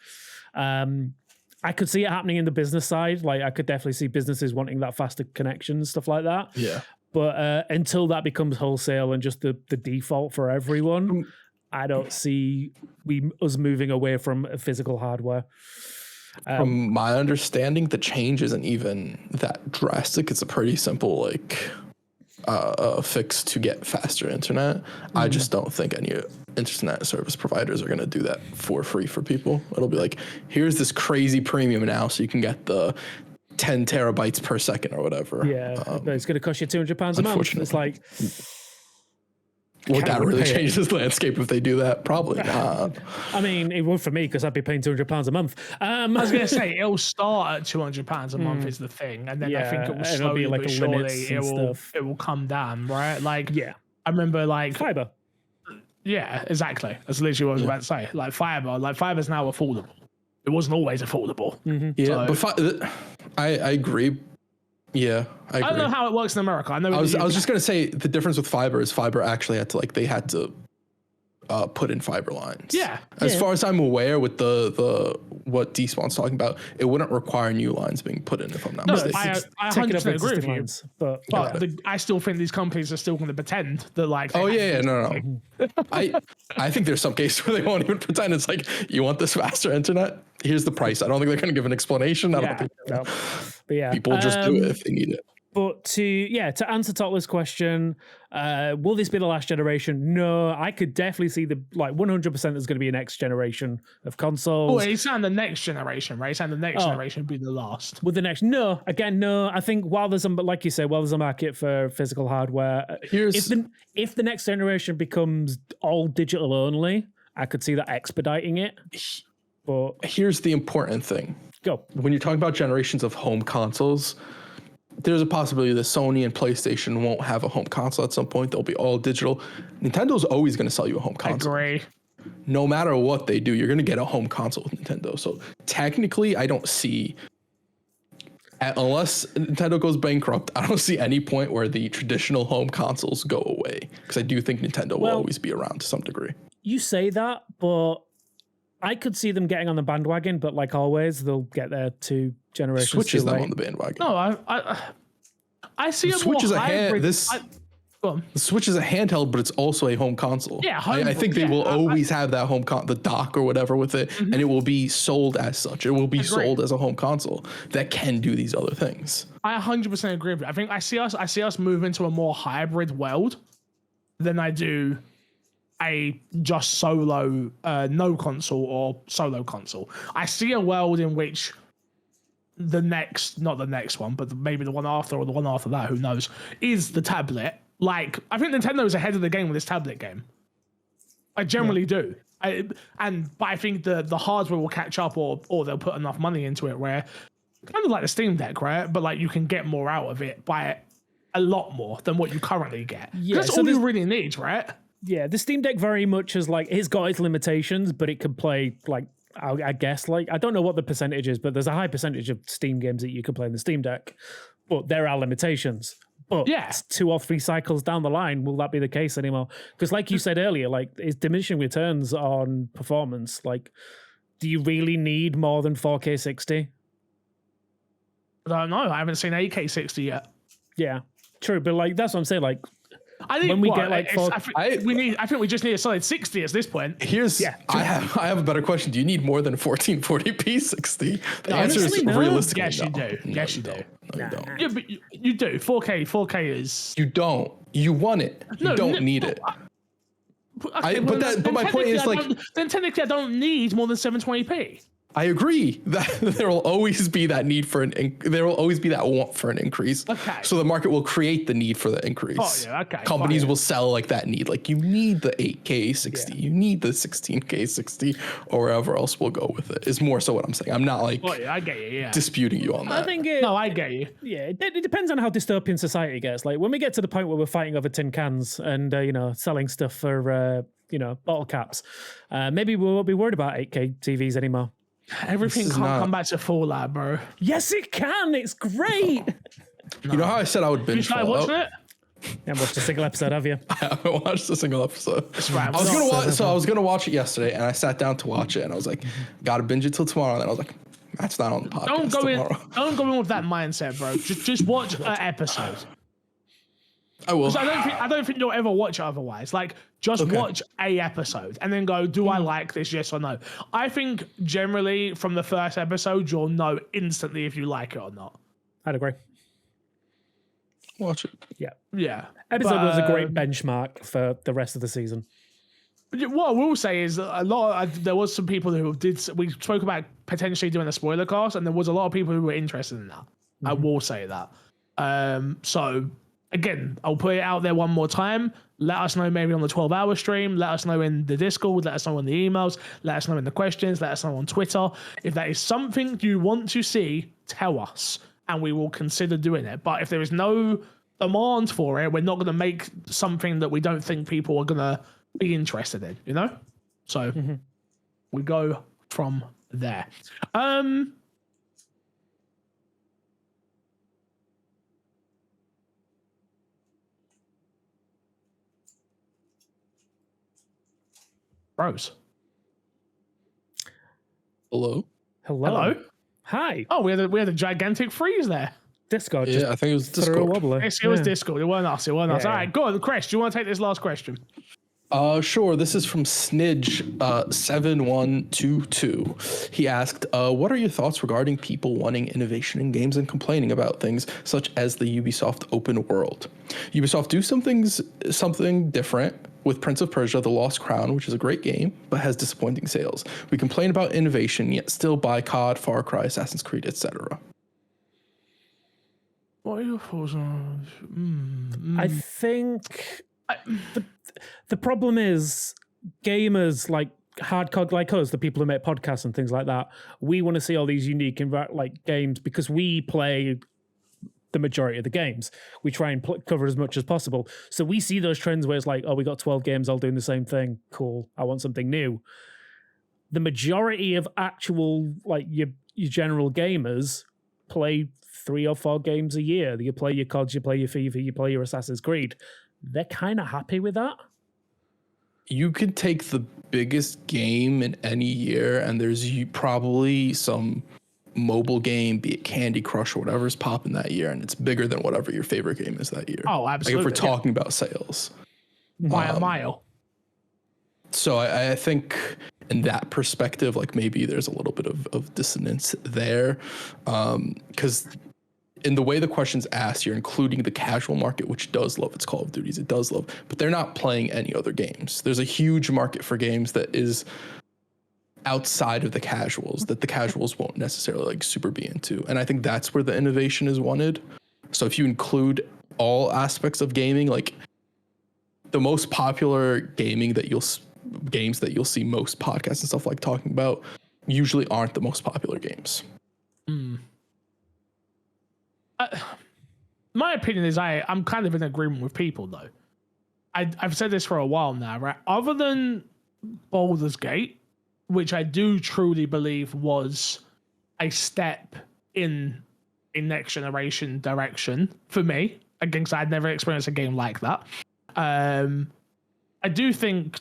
I could see it happening in the business side. Like, I could definitely see businesses wanting that faster connections, stuff like that. Yeah. But until that becomes wholesale and just the default for everyone, I don't see us moving away from physical hardware. From my understanding, the change isn't even that drastic. It's a pretty simple fix to get faster internet. I just don't think any internet service providers are going to do that for free for people. It'll be like, here's this crazy premium now so you can get the 10 terabytes per second or whatever. Yeah, but it's going to cost you £200 a month. It's like, would that really change this landscape if they do that? Probably not. I mean, it would for me because I'd be paying £200 a month. I was going to say, it'll start at £200 a month is the thing, and then I think it will slowly be like but surely it will come down, right? Like, I remember like fiber. Yeah, exactly. That's literally what I was about to say. Like fiber's now affordable. It wasn't always affordable. Yeah, but I agree. Yeah, I agree. don't know how it works in America. I know. I was just gonna say the difference with fiber is fiber actually had to put in fiber lines. Yeah. As far as I'm aware, with the what Despawn's talking about, it wouldn't require new lines being put in. If I'm not mistaken. I 100% agree with you. But I still think these companies are still going to pretend that like. No. I think there's some cases where they won't even pretend. It's like, you want this faster internet? Here's the price. I don't think they're going to give an explanation. I don't think. No. But yeah, people just do it if they need it. But to answer Totler's question, will this be the last generation? No, I could definitely see 100% there's going to be a next generation of consoles. Oh, he's saying the next generation, right? He's saying the next generation be the last. With the next, no. I think while there's a market for physical hardware, if the next generation becomes all digital only, I could see that expediting it. But here's the important thing. Go. When you're talking about generations of home consoles, there's a possibility that Sony and PlayStation won't have a home console at some point. They'll be all digital. Nintendo's always going to sell you a home console. I agree. No matter what they do, you're going to get a home console with Nintendo. So technically, I don't see, unless Nintendo goes bankrupt, I don't see any point where the traditional home consoles go away. Because I do think Nintendo will always be around to some degree. You say that, but I could see them getting on the bandwagon, but like always, they'll get there 2 generations Switch too is late. them on the bandwagon. No, I see a Switch more is hybrid. the Switch is a handheld, but it's also a home console. Yeah, I think they will always have that the dock or whatever with it, and it will be sold as such. It will be sold as a home console that can do these other things. I 100% agree with you. I think I see us move into a more hybrid world than I do a just solo no console or solo console. I see a world in which not the next one, but maybe the one after or the one after that, who knows, is the tablet. Like, I think Nintendo's ahead of the game with this tablet game. I generally do. But I think the hardware will catch up, or they'll put enough money into it where kind of like the Steam Deck, right? But like you can get more out of it by a lot more than what you currently get. Yeah, that's so all you really need, right? Yeah, the Steam Deck very much is like, it's got its limitations, but it can play like, I guess, like, I don't know what the percentage is, but there's a high percentage of Steam games that you can play in the Steam Deck, but there are limitations. But Yeah. 2 or 3 cycles down the line, will that be the case anymore? Because like you said earlier, like, it's diminishing returns on performance. Like, do you really need more than 4K 60? I don't know. I haven't seen 8K 60 yet. Yeah, true. But like, that's what I'm saying. Like, I think when we get like I think we just need a solid 60 at this point. I have a better question. Do you need more than 1440p 60? The answer is no. realistically Yes, you no. do. Yes, you do. No, you don't. Yeah, but you do. 4K is. You don't. You want it. You don't need it. Okay, but my point is like, then technically I don't need more than 720p. I agree that there will always be that need for there will always be that want for an increase. Okay. So the market will create the need for the increase. Oh, yeah, okay. Companies will sell like that need. Like you need the 8K 60, you need the 16K 60, or wherever else we'll go with it. Is more so what I'm saying. I'm not like I get you. Yeah. disputing you on that. I think I get you. Yeah, it depends on how dystopian society gets. Like when we get to the point where we're fighting over tin cans and selling stuff for bottle caps, maybe we won't be worried about 8K TVs anymore. Everything can't come back to Fallout, bro. Yes, it can. It's great. You know how I said I would binge You started watching it? You haven't watched a single episode, have you? I haven't watched a single episode. That's right. I was gonna watch it yesterday, and I sat down to watch it, and I was like, gotta binge it till tomorrow. And then I was like, that's not on the podcast tomorrow. Don't go in with that mindset, bro. Just watch an episode. I will. I don't think you'll ever watch it otherwise. Like, just watch a episode and then go, do I like this? Yes or no? I think generally from the first episode, you'll know instantly if you like it or not. I'd agree. Watch it. Yeah. Yeah. Episode was a great benchmark for the rest of the season. What I will say is there was some people who we spoke about potentially doing a spoiler cast, and there was a lot of people who were interested in that. Mm-hmm. I will say that. So again, I'll put it out there one more time. Let us know maybe on the 12-hour stream. Let us know in the Discord. Let us know in the emails. Let us know in the questions. Let us know on Twitter. If that is something you want to see, tell us, and we will consider doing it. But if there is no demand for it, we're not going to make something that we don't think people are going to be interested in, you know? So we go from there. Bros. Hello. Hi. Oh, we had a gigantic freeze there. Discord. Yeah, I think it was threw a Discord. wobbler. It was Discord. It wasn't us. All right, go on, Chris. Do you want to take this last question? Sure. This is from Snidge 7122. He asked, what are your thoughts regarding people wanting innovation in games and complaining about things such as the Ubisoft open world? Ubisoft do something different with Prince of Persia: The Lost Crown, which is a great game, but has disappointing sales. We complain about innovation, yet still buy COD, Far Cry, Assassin's Creed, etc. What are your thoughts on? I think the problem is gamers like hardcore like us, the people who make podcasts and things like that. We want to see all these unique games because we play the majority of the games. We try and cover as much as possible. So we see those trends where it's like, oh, we got 12 games all doing the same thing. Cool. I want something new. The majority of actual like your general gamers play 3 or 4 games a year. You play your CODs, you play your FIFA, you play your Assassin's Creed. They're kind of happy with that. You could take the biggest game in any year, and there's probably some mobile game, be it Candy Crush or whatever's popping that year, and it's bigger than whatever your favorite game is that year. Oh, absolutely. Like if we're talking about sales. By a mile. So I think in that perspective, like maybe there's a little bit of dissonance there. Because in the way the question's asked, you're including the casual market, which does love its Call of Duties. It does love, but they're not playing any other games. There's a huge market for games that is outside of the casuals that the casuals won't necessarily like super be into. And I think that's where the innovation is wanted. So if you include all aspects of gaming, like the most popular gaming that you'll games that you'll see most podcasts and stuff like talking about usually aren't the most popular games. My opinion is I'm kind of in agreement with people though. I've said this for a while now, right? Other than Baldur's Gate, which I do truly believe was a step in next generation direction for me, again, because I'd never experienced a game like that. I do think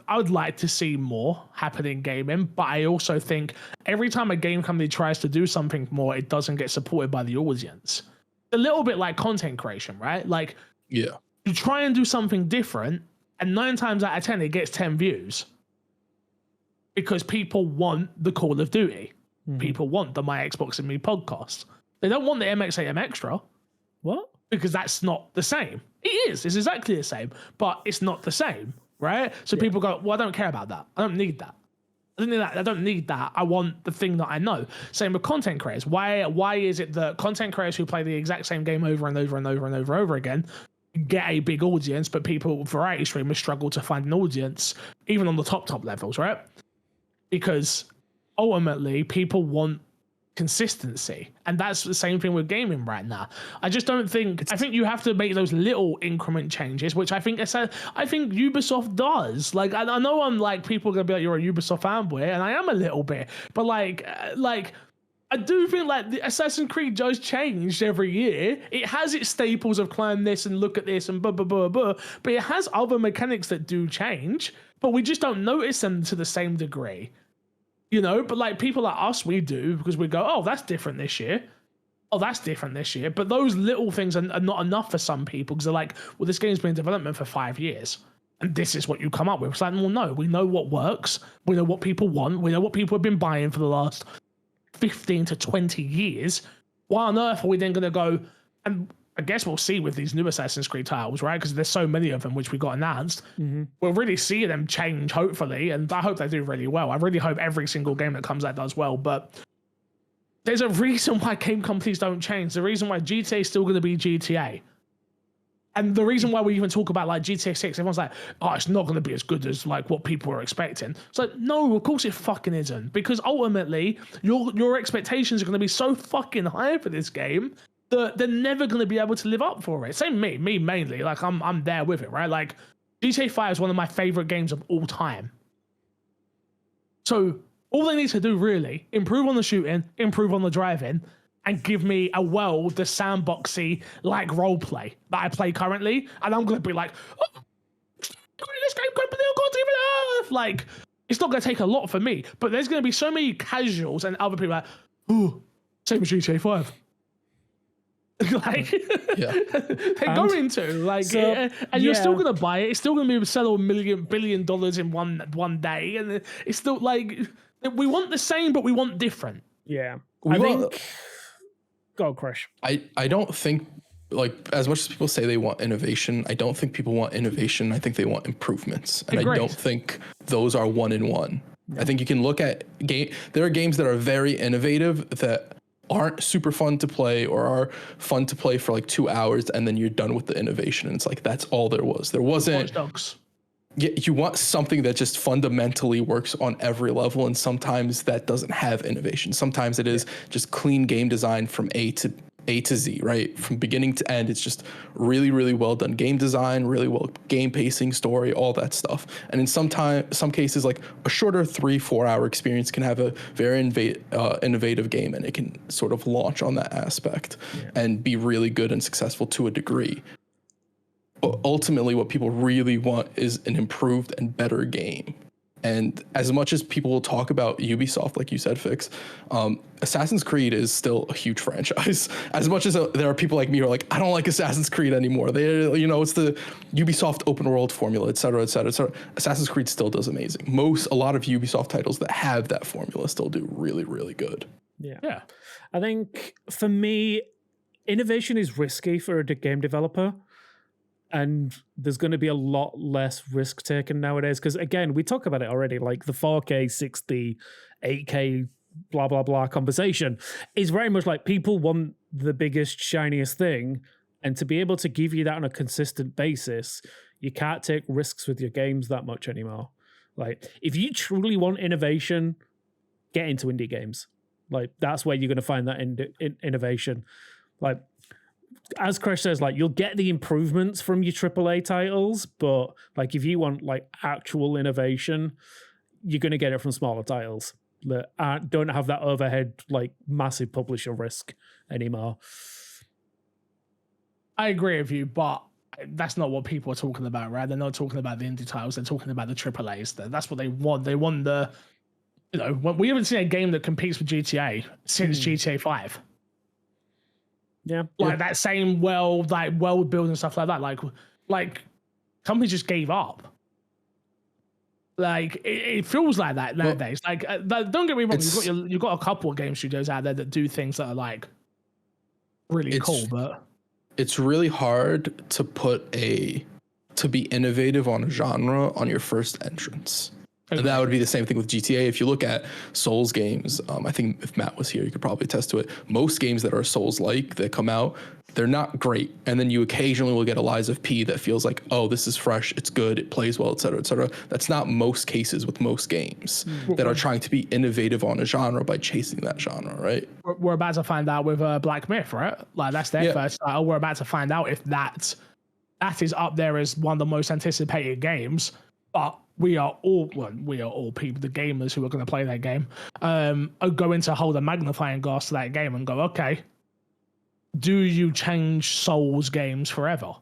I would like to see more happen in gaming, but I also think every time a game company tries to do something more, it doesn't get supported by the audience. A little bit like content creation, right? Like, yeah, you try and do something different, and 9 times out of 10, it gets 10 views because people want the Call of Duty. People want the My Xbox and Me podcast. They don't want the MXAM Extra. What? Because that's not the same. It is. It's exactly the same, but it's not the same, right? So people go, well, I don't care about that. I don't need that. I don't need that. I want the thing that I know. Same with content creators. Why is it that content creators who play the exact same game over and over and over and over and over again get a big audience, but people, variety streamers, struggle to find an audience, even on the top levels, right? Because ultimately, people want consistency, and that's the same thing with gaming right now. I just don't think. I think you have to make those little increment changes, which I think Ubisoft does. Like, I know I'm like, people are gonna be like, you're a Ubisoft fanboy, and I am a little bit, but like I do think like the Assassin's Creed does change every year. It has its staples of climb this and look at this and blah blah blah blah, but it has other mechanics that do change, but we just don't notice them to the same degree. You know, but like people like us, we do, because we go, oh, that's different this year. Oh, that's different this year. But those little things are not enough for some people, because they're like, well, this game's been in development for 5 years, and this is what you come up with. It's like, well, no, we know what works. We know what people want. We know what people have been buying for the last 15 to 20 years. Why on earth are we then going to go, and I guess we'll see with these new Assassin's Creed titles, right? Because there's so many of them which we got announced. We'll really see them change, hopefully, and I hope they do really well. I really hope every single game that comes out does well, but there's a reason why game companies don't change. The reason why GTA is still going to be GTA. And the reason why we even talk about like GTA 6, everyone's like, oh, it's not going to be as good as like what people are expecting. It's like, no, of course it fucking isn't. Because ultimately, your expectations are going to be so fucking high for this game that they're never going to be able to live up for it. Same me mainly. Like I'm there with it, right? Like GTA 5 is one of my favorite games of all time. So all they need to do really, improve on the shooting, improve on the driving, and give me the sandboxy like role play that I play currently, and I'm going to be like, oh, this game could be on even Earth. Like, it's not going to take a lot for me, but there's going to be so many casuals and other people like, ooh, same as GTA 5. Like, they're going to like, so, and you're still gonna buy it. It's still gonna be sell $1 billion in one day, and it's still like, we want the same, but we want different. Yeah, I think. Go, Crush. I don't think, like, as much as people say they want innovation, I don't think people want innovation. I think they want improvements, and I don't think those are one in one. I think you can look at there are games that are very innovative that aren't super fun to play, or are fun to play for like 2 hours, and then you're done with the innovation. And it's like, that's all there was. There wasn't. Watch Dogs. Yeah, you want something that just fundamentally works on every level, and sometimes that doesn't have innovation. Sometimes it is just clean game design from A to Z, right? From beginning to end, it's just really, really well done game design, really well game pacing, story, all that stuff. And in some cases, like a shorter 3-4 hour experience can have a very innovative game, and it can sort of launch on that aspect and be really good and successful to a degree. But ultimately, what people really want is an improved and better game. And as much as people will talk about Ubisoft, like you said, Fix, Assassin's Creed is still a huge franchise. As much as there are people like me who are like, I don't like Assassin's Creed anymore. It's the Ubisoft open world formula, et cetera, et cetera, et cetera. Assassin's Creed still does amazing. A lot of Ubisoft titles that have that formula still do really, really good. Yeah. I think for me, innovation is risky for a game developer. And there's going to be a lot less risk taken nowadays. Because again, we talk about it already, like the 4K, 60, 8K, blah, blah, blah conversation is very much like people want the biggest, shiniest thing. And to be able to give you that on a consistent basis, you can't take risks with your games that much anymore. Like, if you truly want innovation, get into indie games. Like, that's where you're going to find that innovation. Like, as Crash says, like, you'll get the improvements from your AAA titles, but like, if you want like actual innovation, you're going to get it from smaller titles that don't have that overhead, like massive publisher risk anymore. I agree with you, but that's not what people are talking about, right? They're not talking about the indie titles. They're talking about the AAAs. That's what they want. They want the, you know, we haven't seen a game that competes with GTA since GTA 5. Yeah, like that same world building stuff like that. Like companies just gave up. Like it feels like that nowadays. Like don't get me wrong, you've got a couple of game studios out there that do things that are like really cool, but it's really hard to be innovative on a genre on your first entrance. Okay. And that would be the same thing with GTA. If you look at Souls games, I think if Matt was here, you could probably attest to it. Most games that are Souls-like that come out, they're not great. And then you occasionally will get a Lies of P that feels like, oh, this is fresh, it's good, it plays well, et cetera, et cetera. That's not most cases with most games that are trying to be innovative on a genre by chasing that genre, right? We're about to find out with Black Myth, right? Like that's their first title. We're about to find out if that is up there as one of the most anticipated games. But we are all people, the gamers who are going to play that game, are going to hold a magnifying glass to that game and go, okay, do you change Souls games forever?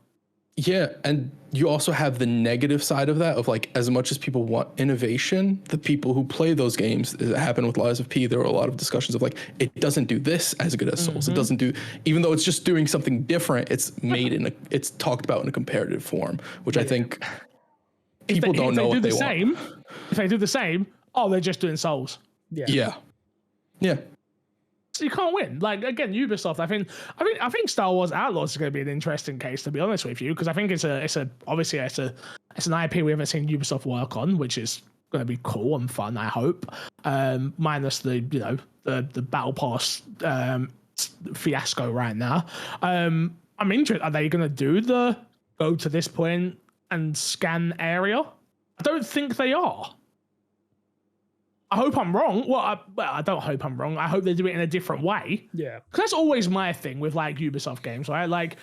Yeah, and you also have the negative side of that of like, as much as people want innovation, the people who play those games, it happened with Lies of P, there were a lot of discussions of like, it doesn't do this as good as Souls. It doesn't do, even though it's just doing something different, it's it's talked about in a comparative form, which I think people don't know what they want. If they do the same, they're just doing Souls. Yeah. So you can't win. Like again, Ubisoft. I think Star Wars Outlaws is going to be an interesting case, to be honest with you, because I think it's an IP we haven't seen Ubisoft work on, which is going to be cool and fun. I hope, minus the Battle Pass fiasco right now. I'm interested. Are they going to do the go to this point and scan area? I don't think they are. I hope I'm wrong. Well, I don't hope I'm wrong. I hope they do it in a different way. Yeah. Because that's always my thing with like Ubisoft games, right? Like,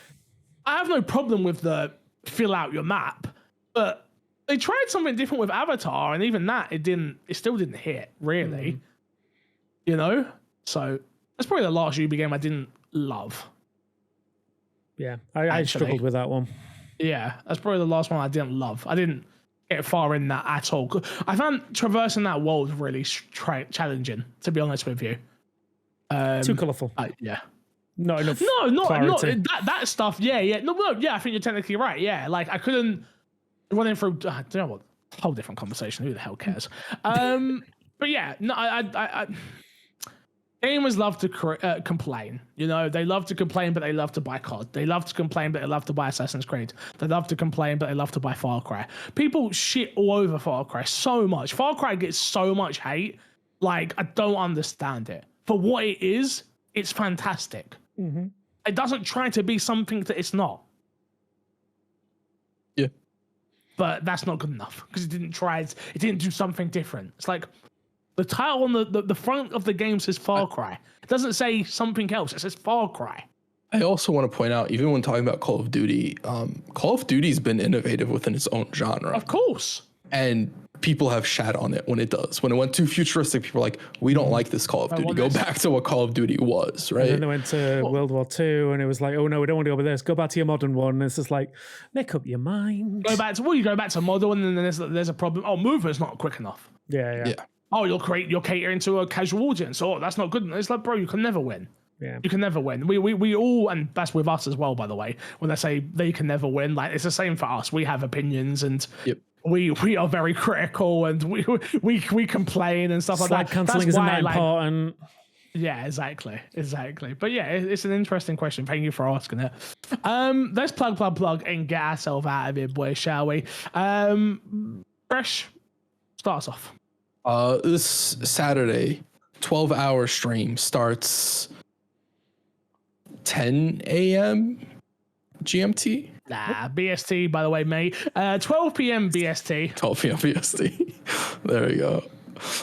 I have no problem with the fill out your map, but they tried something different with Avatar, and even that, it still didn't hit, really. You know? So, that's probably the last Ubi game I didn't love. Yeah, I struggled with that one. Yeah, that's probably the last one I didn't love. I didn't get far in that at all. I found traversing that world really challenging, to be honest with you. Too colourful. Yeah. Not enough. Not that stuff. Yeah. I think you're technically right. Yeah, like I couldn't running through. Do you know what? Whole different conversation. Who the hell cares? But yeah, no, I gamers love to complain. You know, they love to complain, but they love to buy COD. They love to complain, but they love to buy Assassin's Creed. They love to complain, but they love to buy Far Cry. People shit all over Far Cry so much. Far Cry gets so much hate. Like, I don't understand it. For what it is, it's fantastic. It doesn't try to be something that it's not. Yeah. But that's not good enough because it didn't do something different. It's like, the title on the front of the game says Far Cry. It doesn't say something else. It says Far Cry. I also want to point out, even when talking about Call of Duty, Call of Duty's been innovative within its own genre. Of course. And people have shat on it when it does. When it went too futuristic, people are like, we don't like this Call of Duty. Go back to what Call of Duty was, right? And then they went to World War II, and it was like, oh no, we don't want to go with this. Go back to your modern one. And it's just like, make up your mind. You go back to modern, and then there's a problem. Oh, movement's not quick enough. Yeah. Oh, you're catering to a casual audience. Oh, that's not good. It's like, bro, you can never win. Yeah. You can never win. We all, and that's with us as well, by the way, when they say they can never win, like it's the same for us. We have opinions, and we are very critical, and we complain and stuff like that. Cancelling isn't that important. Yeah, exactly. But yeah, it's an interesting question. Thank you for asking it. Let's plug and get ourselves out of here, boys, shall we? Fresh, start us off. This Saturday, 12-hour stream starts 10 a.m. GMT. Nah, BST, by the way, mate. 12 p.m. BST. 12 p.m. BST. There we go.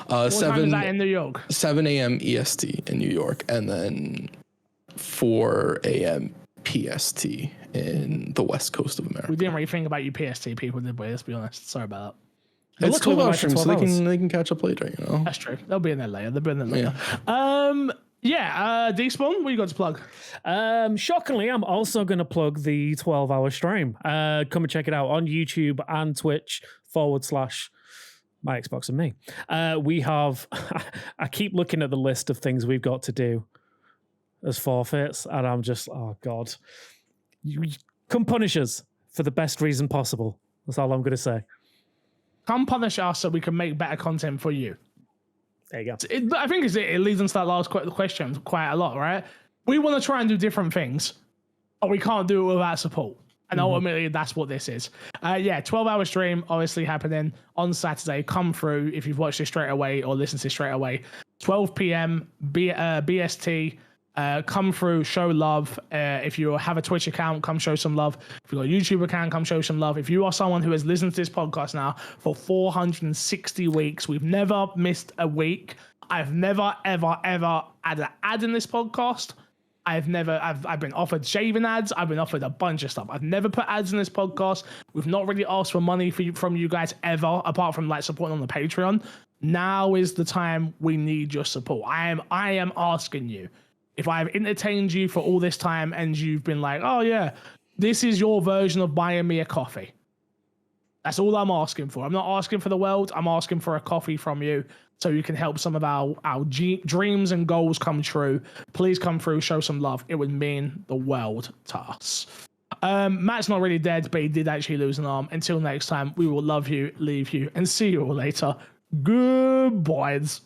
What time is that in New York? 7 a.m. EST in New York, and then 4 a.m. PST in the West Coast of America. We didn't really think about you PST people, did we? Let's be honest. Sorry about that. It's 12-hour streams, so they can catch up later, you know? That's true. They'll be in there later. Despawn, what you got to plug? Shockingly, I'm also going to plug the 12-hour stream. Come and check it out on YouTube and Twitch / my Xbox and me. We have, I keep looking at the list of things we've got to do as forfeits, and I'm just, oh God. You come punish us for the best reason possible. That's all I'm going to say. Come punish us so we can make better content for you. There you go. I think it leads into that last question quite a lot, right? We want to try and do different things, but we can't do it without support. And ultimately, that's what this is. 12-hour stream, obviously happening on Saturday. Come through if you've watched it straight away or listened to it straight away. 12 p.m. BST. Come through, show love. If you have a Twitch account, come show some love. If you've got a YouTube account, come show some love. If you are someone who has listened to this podcast now for 460 weeks, we've never missed a week. I've never, ever, ever had an ad in this podcast. I've been offered shaving ads. I've been offered a bunch of stuff. I've never put ads in this podcast. We've not really asked for money from you guys ever, apart from like supporting on the Patreon. Now is the time we need your support. I am asking you. If I've entertained you for all this time and you've been like, oh yeah, this is your version of buying me a coffee. That's all I'm asking for. I'm not asking for the world. I'm asking for a coffee from you so you can help some of our dreams and goals come true. Please come through, show some love. It would mean the world to us. Matt's not really dead, but he did actually lose an arm. Until next time, we will love you, leave you, and see you all later. Goodbyes.